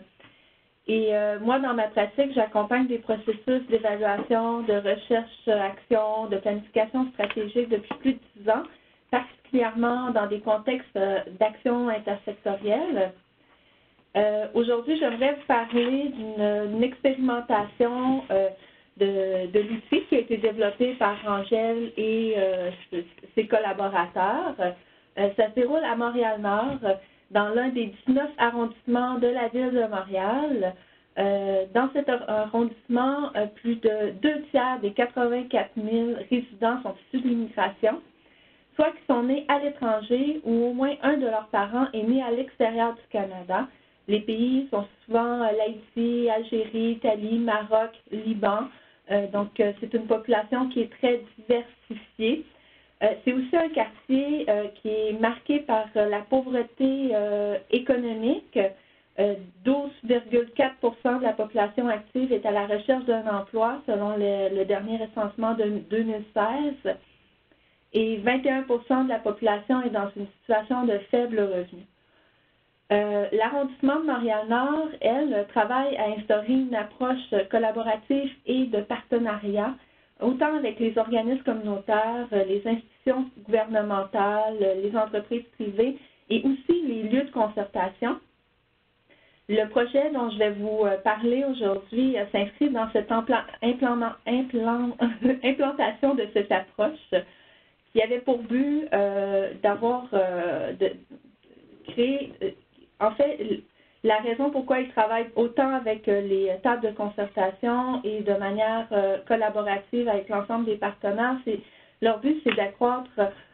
Et moi, dans ma pratique, j'accompagne des processus d'évaluation, de recherche-action, de planification stratégique depuis plus de 10 ans, particulièrement dans des contextes d'action intersectorielle. Aujourd'hui, j'aimerais vous parler d'une expérimentation de l'outil qui a été développé par Angèle et ses collaborateurs. Ça se déroule à Montréal-Nord, dans l'un des 19 arrondissements de la ville de Montréal. Dans cet arrondissement, plus de 2/3 des 84 000 résidents sont issus de l'immigration, soit qui sont nés à l'étranger ou au moins un de leurs parents est né à l'extérieur du Canada. Les pays sont souvent l'Haïti, Algérie, Italie, Maroc, Liban. Donc, c'est une population qui est très diversifiée. C'est aussi un quartier qui est marqué par la pauvreté économique. 12,4% de la population active est à la recherche d'un emploi, selon le dernier recensement de 2016. Et 21% de la population est dans une situation de faible revenu. L'arrondissement de Montréal-Nord, elle, travaille à instaurer une approche collaborative et de partenariat, autant avec les organismes communautaires, les institutions gouvernementales, les entreprises privées et aussi les lieux de concertation. Le projet dont je vais vous parler aujourd'hui s'inscrit dans cette implantation de cette approche qui avait pour but de créer... En fait, la raison pourquoi ils travaillent autant avec les tables de concertation et de manière collaborative avec l'ensemble des partenaires, leur but, c'est d'accroître,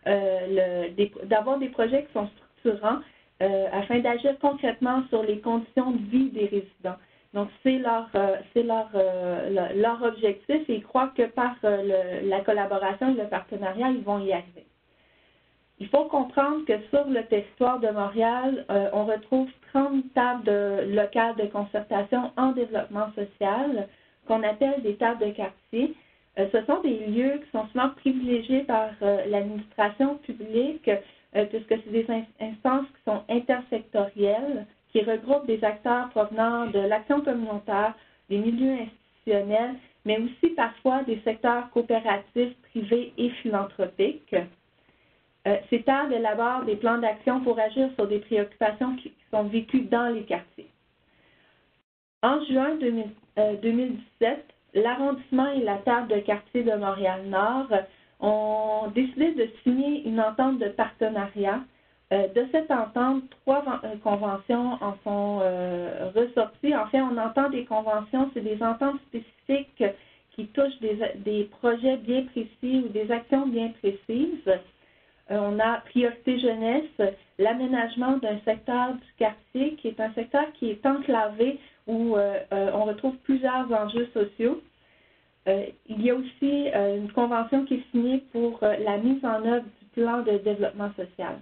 d'avoir des projets qui sont structurants afin d'agir concrètement sur les conditions de vie des résidents. Donc, c'est leur objectif et ils croient que par la collaboration et le partenariat, ils vont y arriver. Il faut comprendre que sur le territoire de Montréal, on retrouve 30 tables locales de concertation en développement social, qu'on appelle des tables de quartier. Ce sont des lieux qui sont souvent privilégiés par l'administration publique, puisque c'est des instances qui sont intersectorielles, qui regroupent des acteurs provenant de l'action communautaire, des milieux institutionnels, mais aussi parfois des secteurs coopératifs, privés et philanthropiques. Ces tables élaborent des plans d'action pour agir sur des préoccupations qui sont vécues dans les quartiers. En juin 2017, l'arrondissement et la table de quartier de Montréal-Nord ont décidé de signer une entente de partenariat. De cette entente, 3 conventions en sont ressorties. En fait, on entend des conventions, c'est des ententes spécifiques qui touchent des projets bien précis ou des actions bien précises. On a priorité jeunesse, l'aménagement d'un secteur du quartier qui est un secteur qui est enclavé où on retrouve plusieurs enjeux sociaux. Il y a aussi une convention qui est signée pour la mise en œuvre du plan de développement social.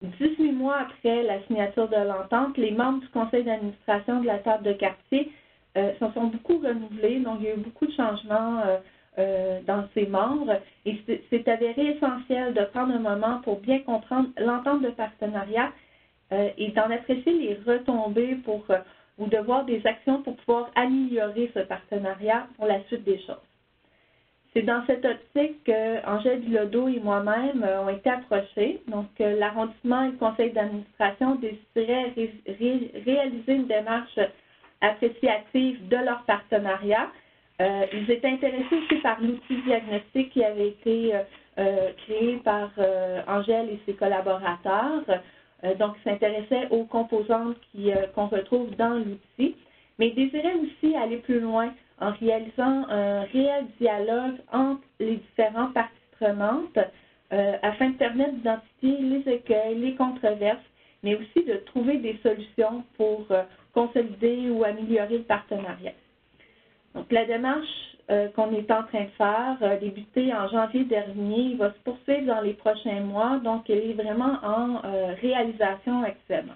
18 mois après la signature de l'entente, les membres du conseil d'administration de la table de quartier se sont beaucoup renouvelés, donc il y a eu beaucoup de changements dans ses membres et c'est avéré essentiel de prendre un moment pour bien comprendre l'entente de partenariat et d'en apprécier les retombées ou de voir des actions pour pouvoir améliorer ce partenariat pour la suite des choses. C'est dans cette optique qu'Angèle Bilodeau et moi-même ont été approchés. Donc, l'arrondissement et le conseil d'administration décideraient réaliser une démarche appréciative de leur partenariat. Ils étaient intéressés aussi par l'outil diagnostic qui avait été créé par Angèle et ses collaborateurs. Donc, ils s'intéressaient aux composantes qu'on retrouve dans l'outil, mais ils désiraient aussi aller plus loin en réalisant un réel dialogue entre les différentes parties prenantes afin de permettre d'identifier les écueils, les controverses, mais aussi de trouver des solutions pour consolider ou améliorer le partenariat. Donc, la démarche qu'on est en train de faire, débutée en janvier dernier, va se poursuivre dans les prochains mois, donc elle est vraiment en réalisation actuellement.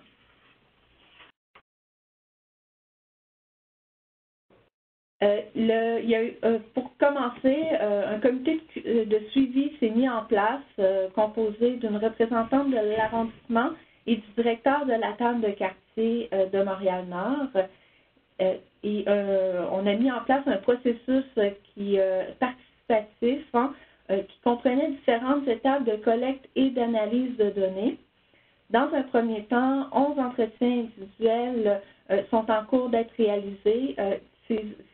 Il y a eu, pour commencer, un comité de suivi s'est mis en place, composé d'une représentante de l'arrondissement et du directeur de la table de quartier de Montréal-Nord. On a mis en place un processus participatif qui comprenait différentes étapes de collecte et d'analyse de données. Dans un premier temps, 11 entretiens individuels sont en cours d'être réalisés.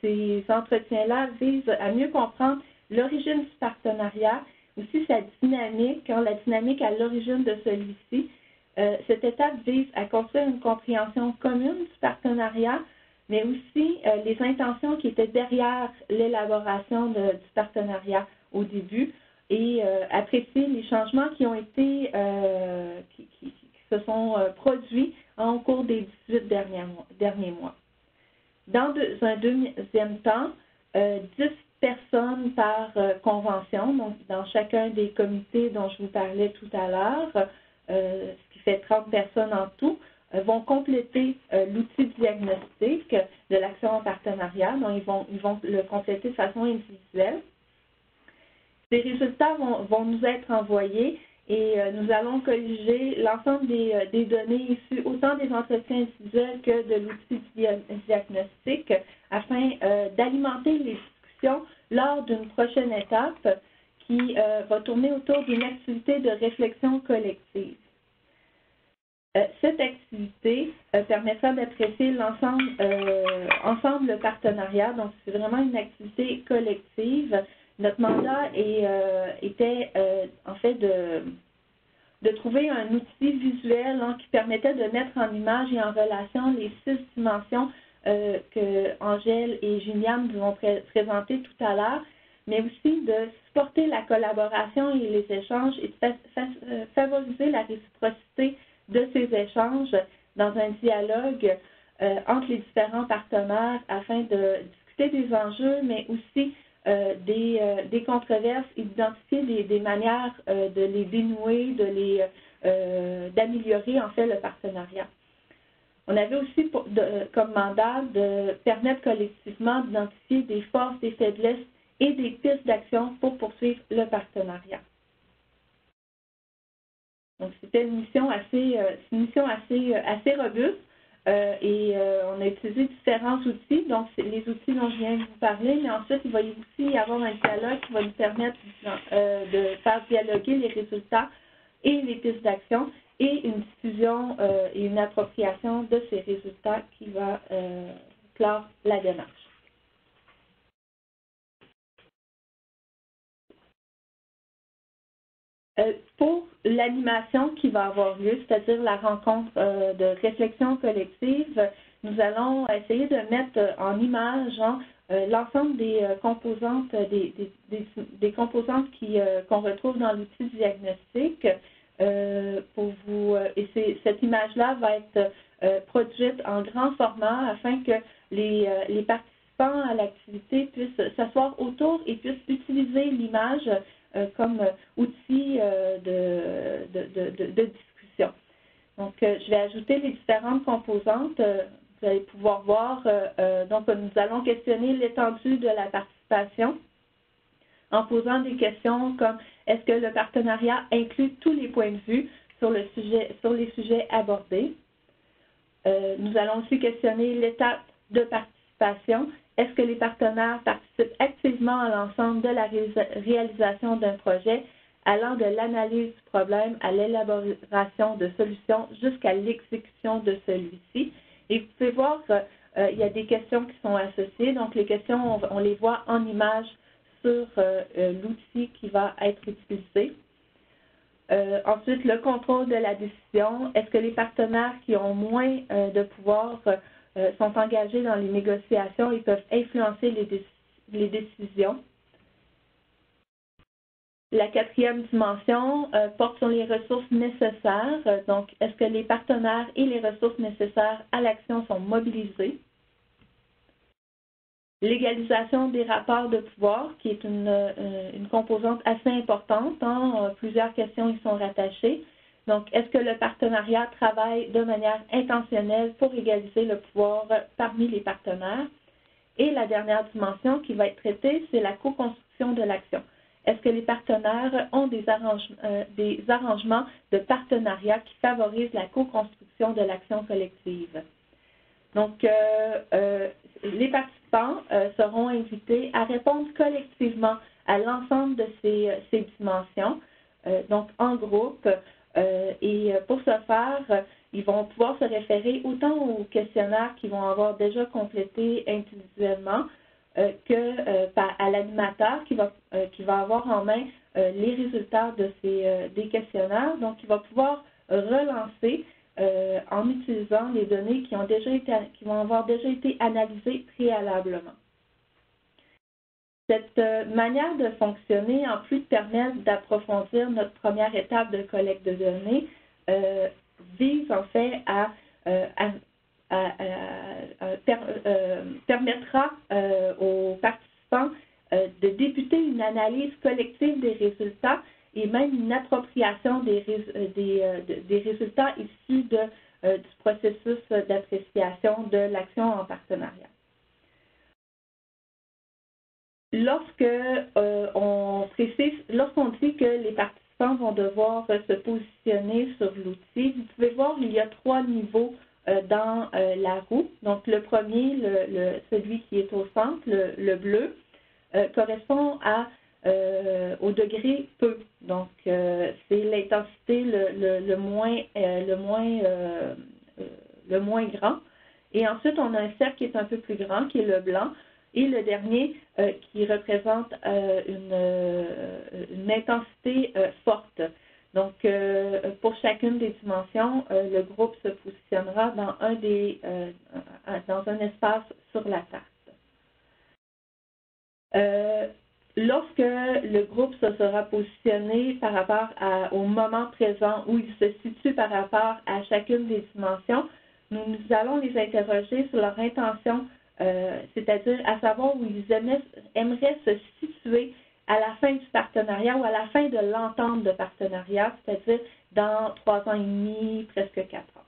Ces entretiens-là visent à mieux comprendre l'origine du partenariat, aussi sa dynamique, la dynamique à l'origine de celui-ci. Cette étape vise à construire une compréhension commune du partenariat, mais aussi les intentions qui étaient derrière l'élaboration du partenariat au début et apprécier les changements qui ont été, qui se sont produits au cours des 18 derniers mois. Dans un deuxième temps, 10 personnes par convention, donc dans chacun des comités dont je vous parlais tout à l'heure, ce qui fait 30 personnes en tout, vont compléter l'outil diagnostic de l'action en partenariat, donc ils vont le compléter de façon individuelle. Ces résultats vont nous être envoyés et nous allons corriger l'ensemble des données issues autant des entretiens individuels que de l'outil diagnostic afin d'alimenter les discussions lors d'une prochaine étape qui va tourner autour d'une activité de réflexion collective. Cette activité permettra d'apprécier ensemble le partenariat, donc c'est vraiment une activité collective. Notre mandat était en fait de trouver un outil visuel qui permettait de mettre en image et en relation les 6 dimensions que Angèle et Juliane vous ont présentées tout à l'heure, mais aussi de supporter la collaboration et les échanges et de favoriser la réciprocité de ces échanges dans un dialogue entre les différents partenaires afin de discuter des enjeux, mais aussi des controverses et d'identifier des manières de les dénouer, d'améliorer en fait le partenariat. On avait aussi comme mandat de permettre collectivement d'identifier des forces, des faiblesses et des pistes d'action pour poursuivre le partenariat. Donc, c'était une mission assez robuste et on a utilisé différents outils. Donc, c'est les outils dont je viens de vous parler, mais ensuite, il va aussi y avoir un dialogue qui va nous permettre de faire dialoguer les résultats et les pistes d'action et une diffusion et une appropriation de ces résultats qui va clore la démarche. Pour l'animation qui va avoir lieu, c'est-à-dire la rencontre de réflexion collective, nous allons essayer de mettre en image l'ensemble des composantes, des composantes qu'on retrouve dans l'outil diagnostic. Et cette image-là va être produite en grand format afin que les participants à l'activité puissent s'asseoir autour et puissent utiliser l'image comme outil de discussion. Donc, je vais ajouter les différentes composantes. Vous allez pouvoir voir, donc nous allons questionner l'étendue de la participation en posant des questions comme est-ce que le partenariat inclut tous les points de vue sur les sujets abordés. Nous allons aussi questionner l'étape de participation. Est-ce que les partenaires participent activement à l'ensemble de la réalisation d'un projet, allant de l'analyse du problème à l'élaboration de solutions jusqu'à l'exécution de celui-ci? Et vous pouvez voir qu'il y a des questions qui sont associées. Donc, les questions, on les voit en image sur l'outil qui va être utilisé. Ensuite, le contrôle de la décision. Est-ce que les partenaires qui ont moins de pouvoir sont engagés dans les négociations et peuvent influencer les décisions? La quatrième dimension porte sur les ressources nécessaires. Donc, est-ce que les partenaires et les ressources nécessaires à l'action sont mobilisés? L'égalisation des rapports de pouvoir, qui est une composante assez importante. Plusieurs questions y sont rattachées. Donc, est-ce que le partenariat travaille de manière intentionnelle pour égaliser le pouvoir parmi les partenaires? Et la dernière dimension qui va être traitée, c'est la co-construction de l'action. Est-ce que les partenaires ont des arrangements de partenariat qui favorisent la co-construction de l'action collective? Donc, les participants seront invités à répondre collectivement à l'ensemble de ces dimensions, donc en groupe. Et pour ce faire, ils vont pouvoir se référer autant aux questionnaires qu'ils vont avoir déjà complétés individuellement à l'animateur qui va avoir en main les résultats de des questionnaires. Donc, il va pouvoir relancer en utilisant les données qui vont avoir déjà été analysées préalablement. Cette manière de fonctionner, en plus de permettre d'approfondir notre première étape de collecte de données, vise en fait permettra aux participants de débuter une analyse collective des résultats et même une appropriation des résultats issus du processus d'appréciation de l'action en partenariat. Lorsqu'on dit que les participants vont devoir se positionner sur l'outil, vous pouvez voir qu'il y a 3 niveaux dans la roue. Donc, le premier, celui qui est au centre, le bleu, correspond au degré peu. Donc, c'est l'intensité le moins grand. Et ensuite, on a un cercle qui est un peu plus grand, qui est le blanc. Et le dernier qui représente une intensité forte. Donc, pour chacune des dimensions, le groupe se positionnera dans dans un espace sur la carte. Lorsque le groupe se sera positionné par rapport au moment présent où il se situe par rapport à chacune des dimensions, nous allons les interroger sur leur intention c'est-à-dire à savoir où ils aimeraient se situer à la fin du partenariat ou à la fin de l'entente de partenariat, c'est-à-dire dans 3 ans et demi, presque 4 ans.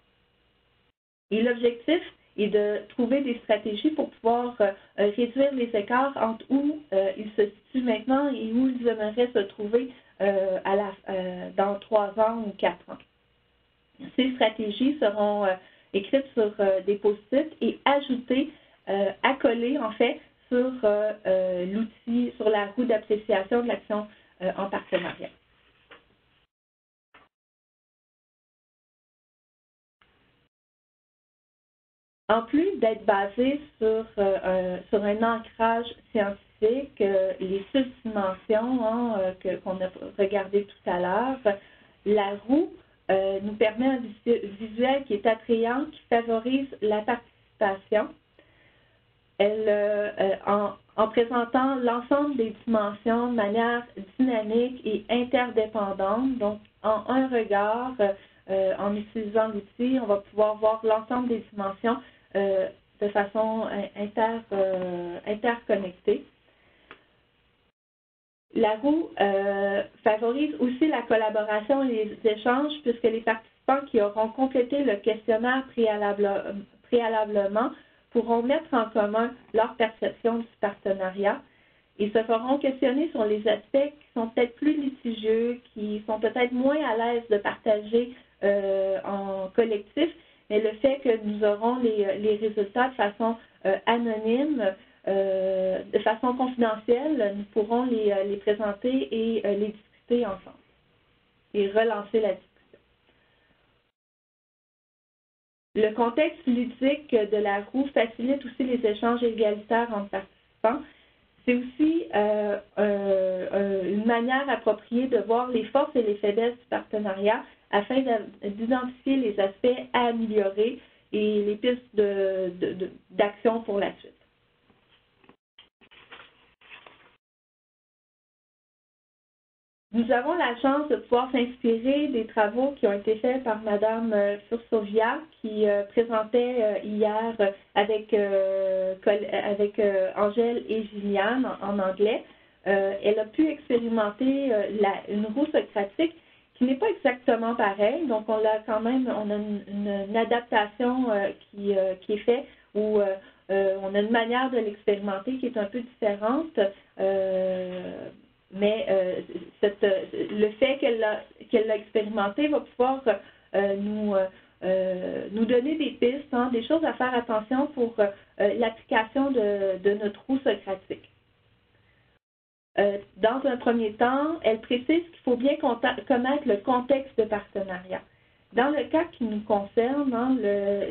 Et l'objectif est de trouver des stratégies pour pouvoir réduire les écarts entre où ils se situent maintenant et où ils aimeraient se trouver dans 3 ans ou 4 ans. Ces stratégies seront écrites sur des post-it et ajoutées, accolées en fait, sur l'outil, sur la roue d'appréciation de l'action en partenariat. En plus d'être basé sur un ancrage scientifique, les 6 dimensions qu'on a regardées tout à l'heure, la roue nous permet un visuel qui est attrayant, qui favorise la participation. En présentant l'ensemble des dimensions de manière dynamique et interdépendante, donc en un regard, en utilisant l'outil, on va pouvoir voir l'ensemble des dimensions de façon interconnectée. La roue favorise aussi la collaboration et les échanges puisque les participants qui auront complété le questionnaire préalablement pourront mettre en commun leur perception du partenariat et se feront questionner sur les aspects qui sont peut-être plus litigieux, qui sont peut-être moins à l'aise de partager en collectif, mais le fait que nous aurons les résultats de façon anonyme, de façon confidentielle, nous pourrons les présenter et les discuter ensemble et relancer la discussion. Le contexte ludique de la roue facilite aussi les échanges égalitaires entre participants. C'est aussi une manière appropriée de voir les forces et les faiblesses du partenariat afin d'identifier les aspects à améliorer et les pistes d'action pour la suite. Nous avons la chance de pouvoir s'inspirer des travaux qui ont été faits par Mme Fursovia, qui présentait hier avec Angèle et Gilliane en anglais. Elle a pu expérimenter une roue socratique qui n'est pas exactement pareille, donc on a quand même une adaptation qui est faite où on a une manière de l'expérimenter qui est un peu différente. Mais le fait qu'elle l'a expérimenté va pouvoir nous donner des pistes, des choses à faire attention pour l'application de notre roue socratique. Dans un premier temps, elle précise qu'il faut bien connaître le contexte de partenariat. Dans le cas qui nous concerne,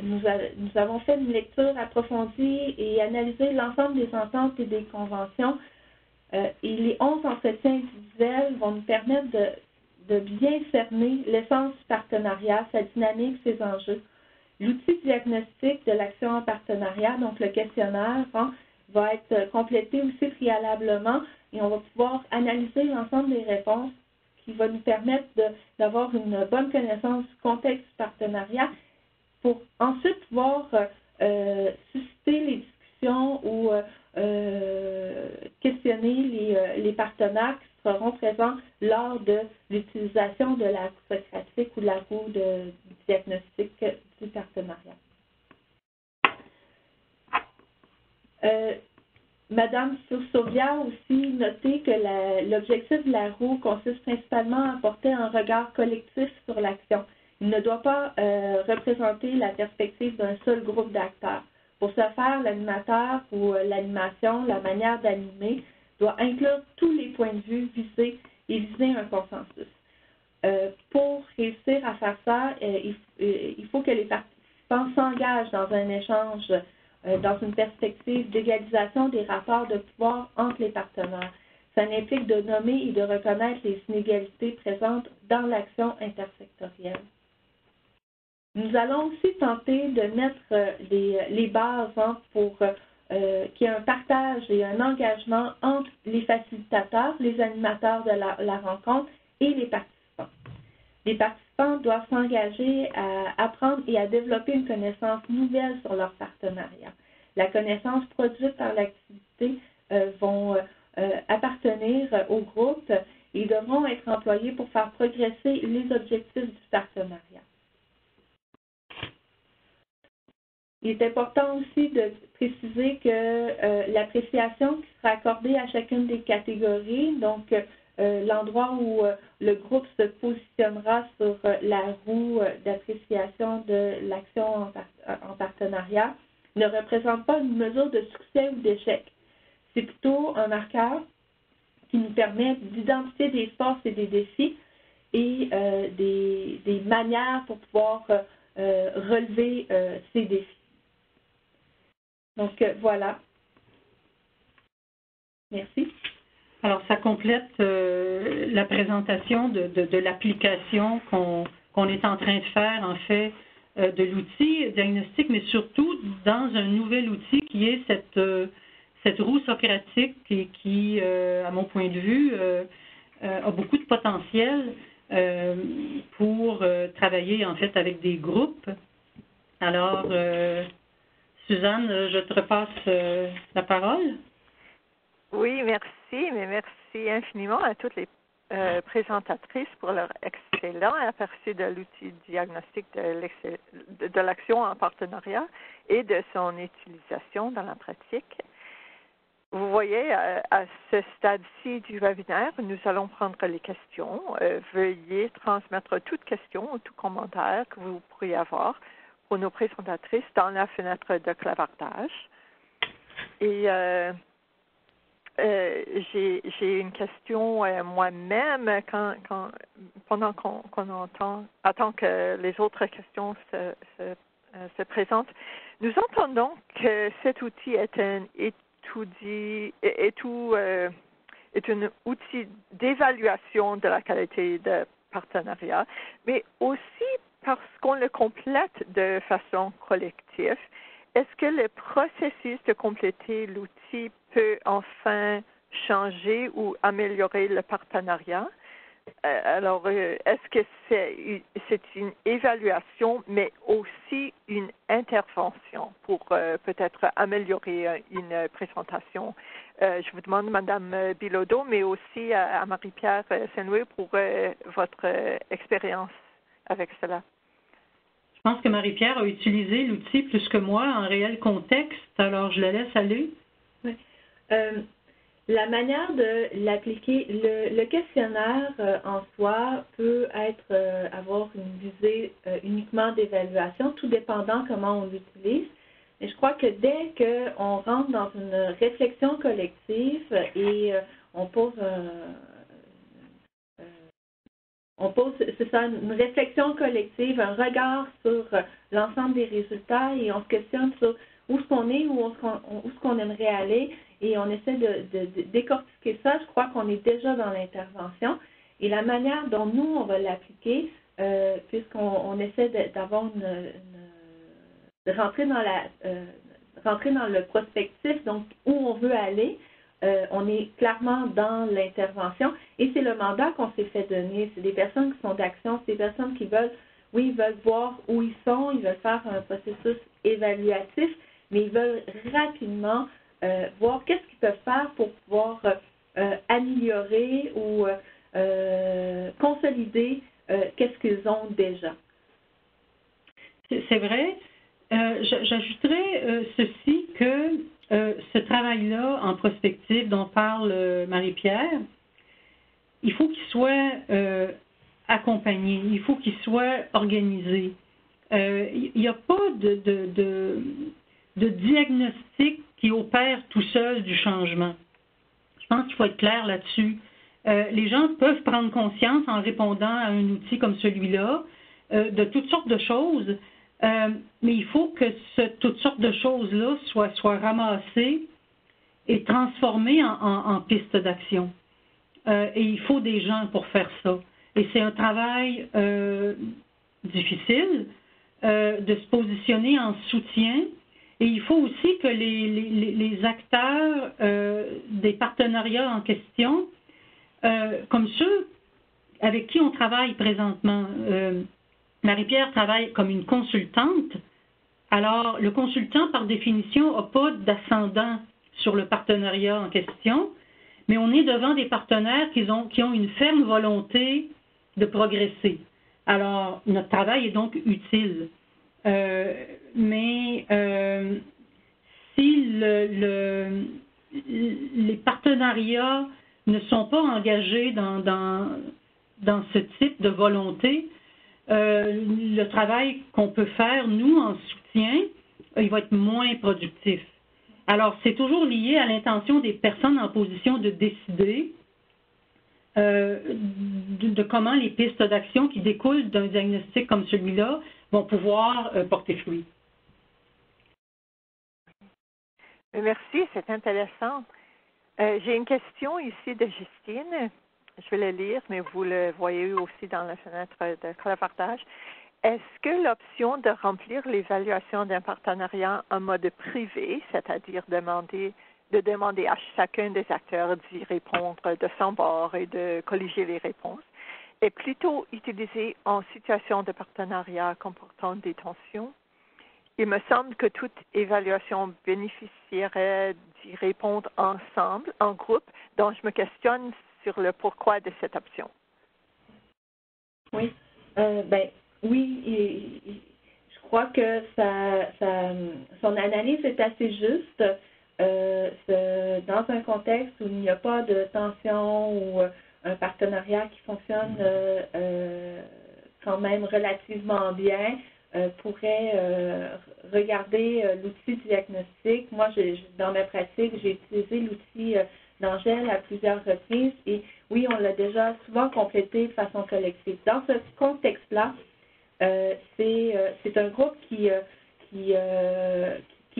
nous avons fait une lecture approfondie et analysé l'ensemble des ententes et des conventions. Et les 11 entretiens individuels vont nous permettre de bien cerner l'essence du partenariat, sa dynamique, ses enjeux. L'outil diagnostic de l'action en partenariat, donc le questionnaire, va être complété aussi préalablement et on va pouvoir analyser l'ensemble des réponses qui va nous permettre d'avoir une bonne connaissance du contexte du partenariat pour ensuite pouvoir susciter les discussions ou questionner les partenaires qui seront présents lors de l'utilisation de la roue socratique ou de la roue de diagnostic du partenariat. Madame Fursovia a aussi noté que l'objectif de la roue consiste principalement à apporter un regard collectif sur l'action. Il ne doit pas représenter la perspective d'un seul groupe d'acteurs. Pour ce faire, l'animateur ou l'animation, la manière d'animer, doit inclure tous les points de vue visés et viser un consensus. Pour réussir à faire ça, il faut que les participants s'engagent dans un échange, dans une perspective d'égalisation des rapports de pouvoir entre les partenaires. Ça implique de nommer et de reconnaître les inégalités présentes dans l'action intersectorielle. Nous allons aussi tenter de mettre les bases pour qu'il y ait un partage et un engagement entre les facilitateurs, les animateurs de la rencontre et les participants. Les participants doivent s'engager à apprendre et à développer une connaissance nouvelle sur leur partenariat. la connaissance produite par l'activité vont appartenir au groupe et devront être employés pour faire progresser les objectifs du partenariat. Il est important aussi de préciser que l'appréciation qui sera accordée à chacune des catégories, donc l'endroit où le groupe se positionnera sur la roue d'appréciation de l'action en partenariat, ne représente pas une mesure de succès ou d'échec. C'est plutôt un marqueur qui nous permet d'identifier des forces et des défis et des manières pour pouvoir relever ces défis. Donc, voilà. Merci. Alors, ça complète la présentation de l'application qu'on est en train de faire, en fait, de l'outil diagnostic, mais surtout dans un nouvel outil qui est cette roue socratique qui, à mon point de vue, a beaucoup de potentiel pour travailler, en fait, avec des groupes. Alors, Suzanne, je te repasse la parole. Oui, merci, mais merci infiniment à toutes les présentatrices pour leur excellent aperçu de l'outil diagnostic de l'action en partenariat et de son utilisation dans la pratique. Vous voyez, à ce stade-ci du webinaire, nous allons prendre les questions. Veuillez transmettre toutes questions ou tout commentaire que vous pourriez avoir pour nos présentatrices dans la fenêtre de clavardage. Et j'ai une question moi-même pendant qu'on attend que les autres questions se présentent. Nous entendons que cet outil est un outil d'évaluation de la qualité de partenariat, mais aussi parce qu'on le complète de façon collective. Est-ce que le processus de compléter l'outil peut enfin changer ou améliorer le partenariat? Alors, est-ce que c'est une évaluation, mais aussi une intervention pour peut-être améliorer une présentation? Je vous demande, Madame Bilodeau, mais aussi à Marie-Pierre Saint-Louis pour votre expérience avec cela. Je pense que Marie-Pierre a utilisé l'outil plus que moi en réel contexte, alors je la laisse aller. Oui. La manière de l'appliquer, le questionnaire en soi peut avoir une visée uniquement d'évaluation, tout dépendant comment on l'utilise. Mais je crois que dès qu'on rentre dans une réflexion collective et on pose c'est ça, une réflexion collective, un regard sur l'ensemble des résultats et on se questionne sur où est-ce qu'on est, où est-ce qu'on aimerait aller et on essaie de décortiquer ça. Je crois qu'on est déjà dans l'intervention et la manière dont nous, on va l'appliquer, puisqu'on essaie d'avoir de rentrer dans le prospectif, donc où on veut aller, on est clairement dans l'intervention et c'est le mandat qu'on s'est fait donner. C'est des personnes qui sont d'action, c'est des personnes qui veulent voir où ils sont, ils veulent faire un processus évaluatif, mais ils veulent rapidement voir qu'est-ce qu'ils peuvent faire pour pouvoir améliorer ou consolider qu'est-ce qu'ils ont déjà. C'est vrai. J'ajouterais ceci que ce travail-là en prospective dont parle Marie-Pierre, il faut qu'il soit accompagné, il faut qu'il soit organisé. Il n'y a pas de diagnostic qui opère tout seul du changement. Je pense qu'il faut être clair là-dessus. Les gens peuvent prendre conscience en répondant à un outil comme celui-là de toutes sortes de choses, mais il faut que toutes sortes de choses-là soient ramassées et transformées en pistes d'action. Et il faut des gens pour faire ça. Et c'est un travail difficile de se positionner en soutien. Et il faut aussi que les acteurs des partenariats en question, comme ceux avec qui on travaille présentement, Marie-Pierre travaille comme une consultante Alors, le consultant, par définition, n'a pas d'ascendant sur le partenariat en question, mais on est devant des partenaires qui ont une ferme volonté de progresser. Alors, notre travail est donc utile. Mais si les partenariats ne sont pas engagés dans ce type de volonté, le travail qu'on peut faire, nous, en soutien, il va être moins productif. Alors, c'est toujours lié à l'intention des personnes en position de décider de comment les pistes d'action qui découlent d'un diagnostic comme celui-là vont pouvoir porter fruit. Merci, c'est intéressant. J'ai une question ici de Justine. Je vais le lire, mais vous le voyez aussi dans la fenêtre de clavardage. Est-ce que l'option de remplir l'évaluation d'un partenariat en mode privé, c'est-à-dire de demander à chacun des acteurs d'y répondre de son bord et de colliger les réponses, est plutôt utilisée en situation de partenariat comportant des tensions? Il me semble que toute évaluation bénéficierait d'y répondre ensemble, en groupe, donc je me questionne sur le pourquoi de cette option. Oui, oui, je crois que son analyse est assez juste. Dans un contexte où il n'y a pas de tension ou un partenariat qui fonctionne quand même relativement bien, pourrait regarder l'outil diagnostic. Moi, dans ma pratique, j'ai utilisé l'outil d'Angèle à plusieurs reprises et oui, on l'a déjà souvent complété de façon collective. Dans ce contexte-là, c'est un groupe qui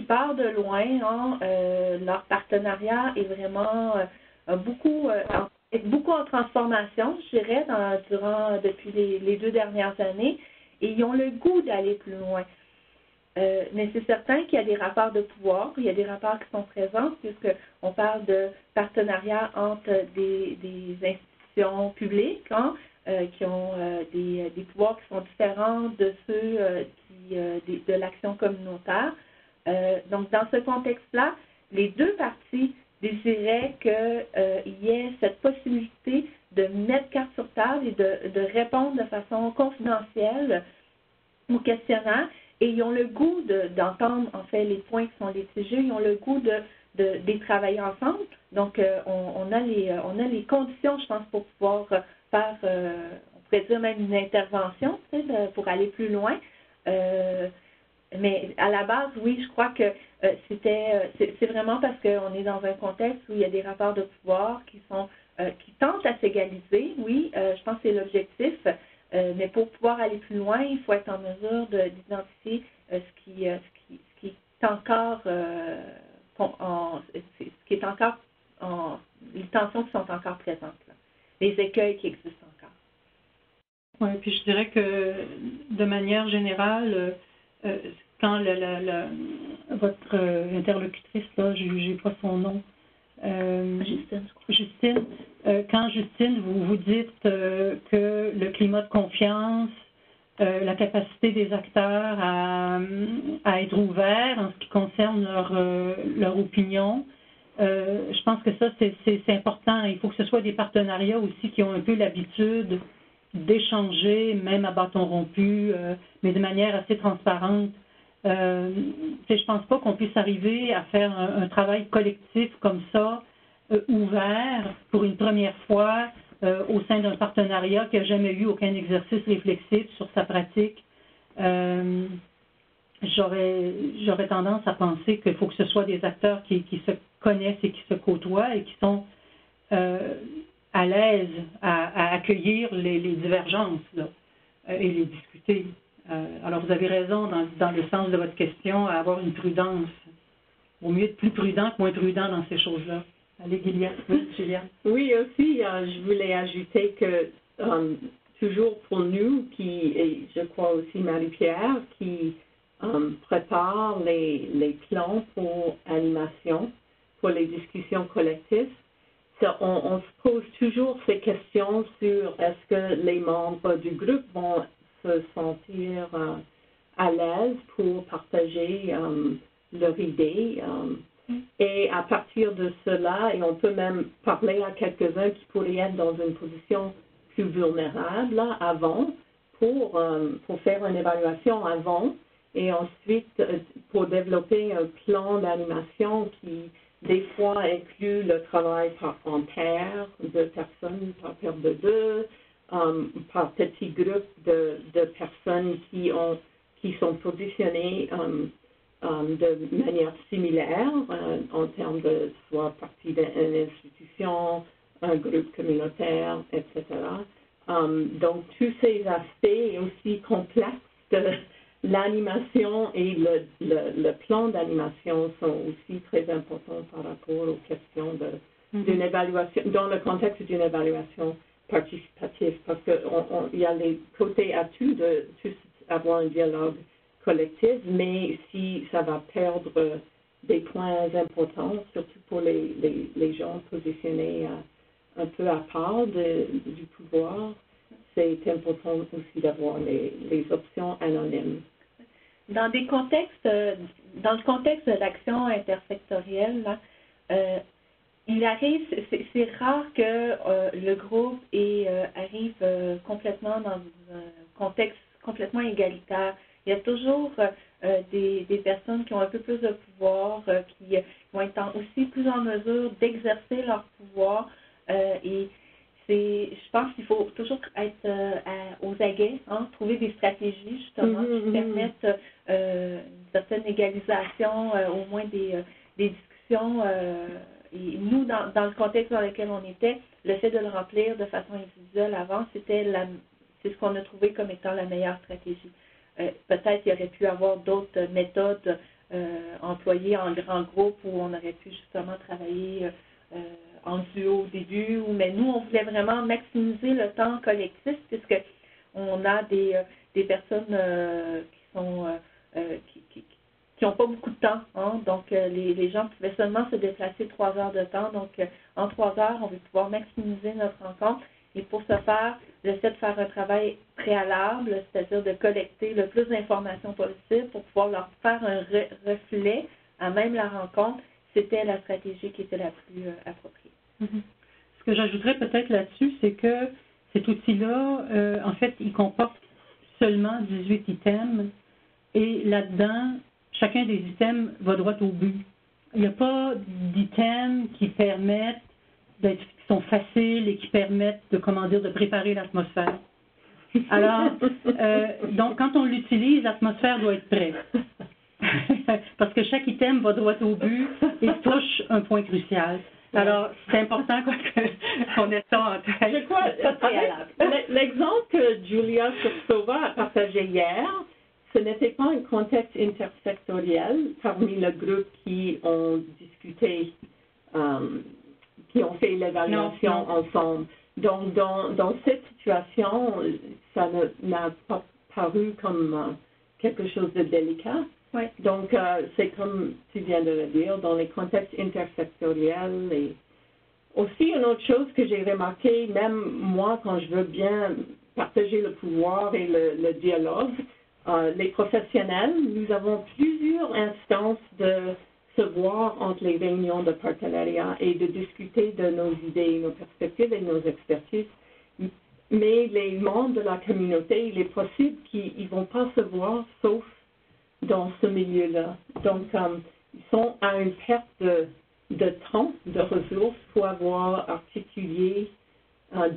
part de loin. Leur partenariat est vraiment beaucoup en transformation, je dirais, depuis les 2 dernières années, et ils ont le goût d'aller plus loin. Mais c'est certain qu'il y a des rapports de pouvoir, il y a des rapports qui sont présents, puisqu'on parle de partenariat entre des institutions publiques, qui ont des pouvoirs qui sont différents de ceux de l'action communautaire. Donc, dans ce contexte-là, les 2 parties désiraient qu'il y ait cette possibilité de mettre carte sur table et de répondre de façon confidentielle aux questionnaires. Et ils ont le goût d'entendre, en fait, les points qui sont litigés. Ils ont le goût de travailler ensemble. Donc, on a les conditions, je pense, pour pouvoir faire, on pourrait dire même une intervention, pour aller plus loin. Mais à la base, oui, je crois que c'est vraiment parce qu'on est dans un contexte où il y a des rapports de pouvoir qui tentent à s'égaliser. Oui, je pense que c'est l'objectif. Mais pour pouvoir aller plus loin, il faut être en mesure d'identifier ce qui est encore les tensions qui sont encore présentes, là, les écueils qui existent encore. Oui, puis je dirais que de manière générale, quand votre interlocutrice, là, j'ai pas son nom, Justine, quand Justine, vous dites que le climat de confiance, la capacité des acteurs à être ouverts en ce qui concerne leur opinion, je pense que ça, c'est important. Il faut que ce soit des partenariats aussi qui ont un peu l'habitude d'échanger, même à bâton rompu, mais de manière assez transparente. Je pense pas qu'on puisse arriver à faire un travail collectif comme ça, ouvert pour une première fois au sein d'un partenariat qui n'a jamais eu aucun exercice réflexif sur sa pratique. J'aurais tendance à penser qu'il faut que ce soit des acteurs qui se connaissent et qui se côtoient et qui sont à l'aise à accueillir les divergences là, et les discuter. Alors, vous avez raison dans le sens de votre question à avoir une prudence. Au mieux être plus prudent que moins prudent dans ces choses-là. Allez, Gillian. Oui, Julia. Oui, aussi, je voulais ajouter que toujours pour nous, et je crois aussi Marie-Pierre, qui prépare les plans pour animation, pour les discussions collectives, on se pose toujours ces questions sur est-ce que les membres du groupe vont se sentir à l'aise pour partager leur idée. Et à partir de cela, et on peut même parler à quelques-uns qui pourraient être dans une position plus vulnérable avant pour faire une évaluation avant et ensuite pour développer un plan d'animation qui des fois inclut le travail en paire, 2 personnes par paire de 2, par petits groupes de personnes qui sont positionnées de manière similaire en termes de soit partie d'une institution, un groupe communautaire, etc. Donc, tous ces aspects aussi complexes de l'animation et le plan d'animation sont aussi très importants par rapport aux questions d'une évaluation, dans le contexte d'une évaluation participative, parce qu'il y a les côtés atouts de tous avoir un dialogue collectif, mais si ça va perdre des points importants, surtout pour les gens positionnés un peu à part du pouvoir, c'est important aussi d'avoir les options anonymes. Dans le contexte de l'action intersectorielle, là, il arrive, c'est rare que le groupe arrive complètement dans un contexte complètement égalitaire. Il y a toujours des personnes qui ont un peu plus de pouvoir, qui vont être aussi plus en mesure d'exercer leur pouvoir. Et je pense qu'il faut toujours être aux aguets, trouver des stratégies justement qui permettent une certaine égalisation, au moins des discussions. Et nous, dans le contexte dans lequel on était, le fait de le remplir de façon individuelle avant, c'est ce qu'on a trouvé comme étant la meilleure stratégie. Peut-être qu'il y aurait pu avoir d'autres méthodes employées en grand groupe où on aurait pu justement travailler en duo au début, mais nous, on voulait vraiment maximiser le temps collectif puisque on a des personnes qui sont qui n'ont pas beaucoup de temps. Donc, les gens pouvaient seulement se déplacer 3 heures de temps. Donc, en 3 heures, on veut pouvoir maximiser notre rencontre. Et pour ce faire, le fait de faire un travail préalable, c'est-à-dire de collecter le plus d'informations possible pour pouvoir leur faire un reflet à même la rencontre, c'était la stratégie qui était la plus appropriée. Ce que j'ajouterais peut-être là-dessus, c'est que cet outil-là, en fait, il comporte seulement 18 items et là-dedans, chacun des items va droit au but. Il n'y a pas d'items qui permettent qui sont faciles et qui permettent de préparer l'atmosphère. Alors, donc, quand on l'utilise, l'atmosphère doit être prête. Parce que chaque item va droit au but et touche un point crucial. Alors, c'est important qu'on ait ça en tête. Je crois, l'exemple que Julia Sursova a partagé hier, ce n'était pas un contexte intersectoriel parmi le groupe qui ont discuté, qui ont fait l'évaluation ensemble. Donc, dans cette situation, ça n'a pas paru comme quelque chose de délicat. Oui. Donc, c'est comme tu viens de le dire, dans les contextes intersectoriels. Et aussi, une autre chose que j'ai remarqué, même moi, quand je veux bien partager le pouvoir et le dialogue, les professionnels, nous avons plusieurs instances de se voir entre les réunions de partenariat et de discuter de nos idées, nos perspectives et nos expertises. Mais les membres de la communauté, il est possible qu'ils ne vont pas se voir sauf dans ce milieu-là. Donc, ils sont à une perte de temps, de ressources pour avoir articulé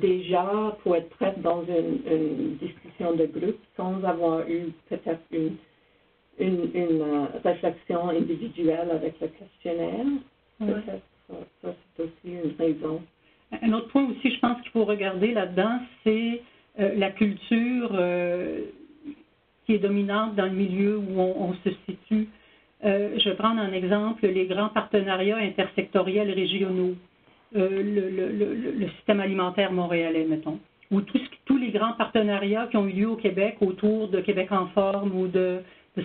déjà, pour être prête dans une discussion de groupe sans avoir eu peut-être une réflexion individuelle avec le questionnaire. Peut-être ça, c'est aussi une raison. Un autre point aussi, je pense qu'il faut regarder là-dedans, c'est la culture qui est dominante dans le milieu où on se situe. Je vais prendre un exemple, les grands partenariats intersectoriels régionaux, le système alimentaire montréalais, mettons, ou tous les grands partenariats qui ont eu lieu au Québec autour de Québec en forme ou de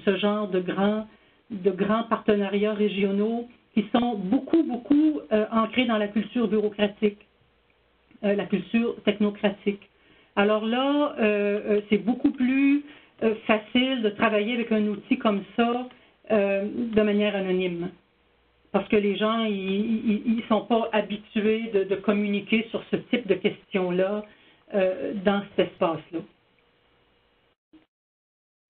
ce genre de grands partenariats régionaux qui sont beaucoup ancrés dans la culture bureaucratique, la culture technocratique. Alors là, c'est beaucoup plus facile de travailler avec un outil comme ça de manière anonyme. Parce que les gens, ils ne sont pas habitués de communiquer sur ce type de questions-là dans cet espace-là.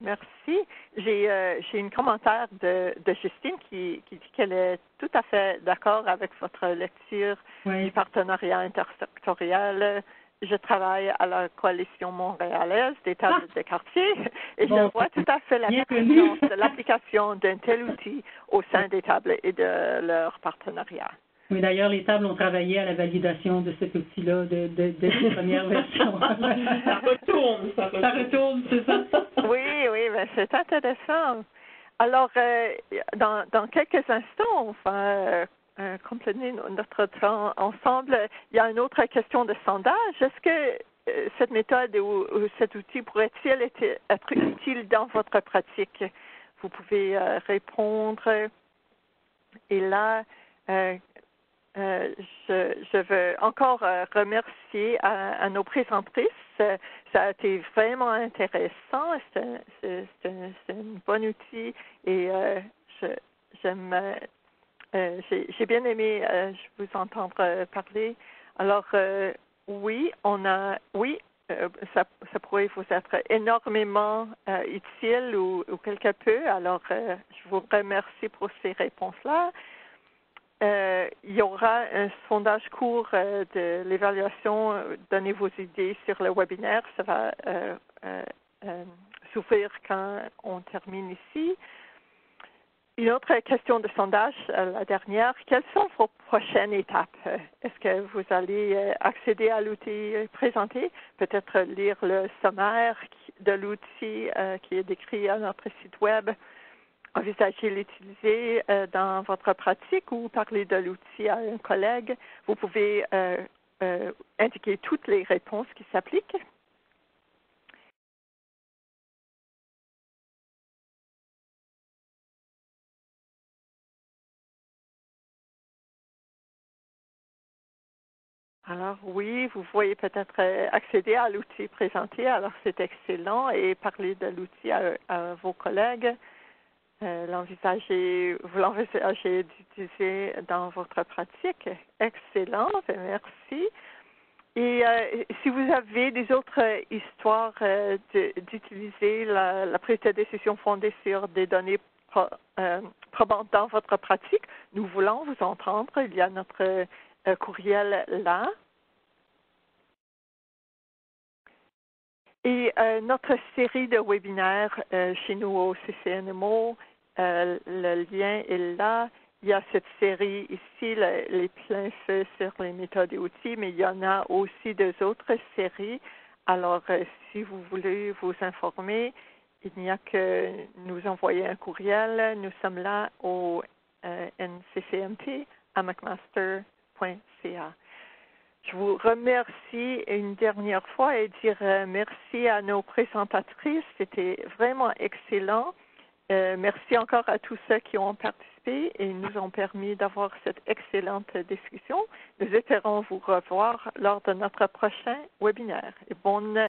Merci. J'ai un commentaire de Justine qui dit qu'elle est tout à fait d'accord avec votre lecture du partenariat intersectorial. Je travaille à la Coalition montréalaise des tables de quartier et je vois tout à fait la pertinence de l'application d'un tel outil au sein des tables et de leur partenariat. Oui, d'ailleurs, les tables ont travaillé à la validation de cet outil-là dès les premières versions. Ça retourne, c'est ça? Oui, mais c'est intéressant. Alors, dans quelques instants, on va compléter notre temps ensemble. Il y a une autre question de sondage. Est-ce que cette méthode ou cet outil pourrait-il être utile dans votre pratique? Vous pouvez répondre. Et là, je veux encore remercier à nos présentatrices. Ça a été vraiment intéressant. C'est un bon outil et j'ai bien aimé vous entendre parler. Alors, ça pourrait vous être énormément utile ou quelque peu. Alors, je vous remercie pour ces réponses-là. Il y aura un sondage court de l'évaluation. Donnez vos idées sur le webinaire. Ça va s'ouvrir quand on termine ici. Une autre question de sondage, la dernière. Quelles sont vos prochaines étapes? Est-ce que vous allez accéder à l'outil présenté? Peut-être lire le sommaire de l'outil qui est décrit à notre site web? Envisagez l'utiliser dans votre pratique ou parler de l'outil à un collègue. Vous pouvez indiquer toutes les réponses qui s'appliquent. Alors oui, vous voyez peut-être accéder à l'outil présenté, alors c'est excellent, et parler de l'outil à vos collègues. Vous l'envisagez d'utiliser dans votre pratique. Excellent, merci. Et si vous avez des autres histoires d'utiliser la prise de décision fondée sur des données probantes dans votre pratique, nous voulons vous entendre. Il y a notre courriel là. Et notre série de webinaires chez nous au CCNMO, le lien est là. Il y a cette série ici, les pleins feux sur les méthodes et outils, mais il y en a aussi deux autres séries. Alors, si vous voulez vous informer, il n'y a que nous envoyer un courriel. Nous sommes là au nccmt@mcmaster.ca. Je vous remercie une dernière fois et dire merci à nos présentatrices. C'était vraiment excellent. Merci encore à tous ceux qui ont participé et nous ont permis d'avoir cette excellente discussion. Nous espérons vous revoir lors de notre prochain webinaire. Et bonne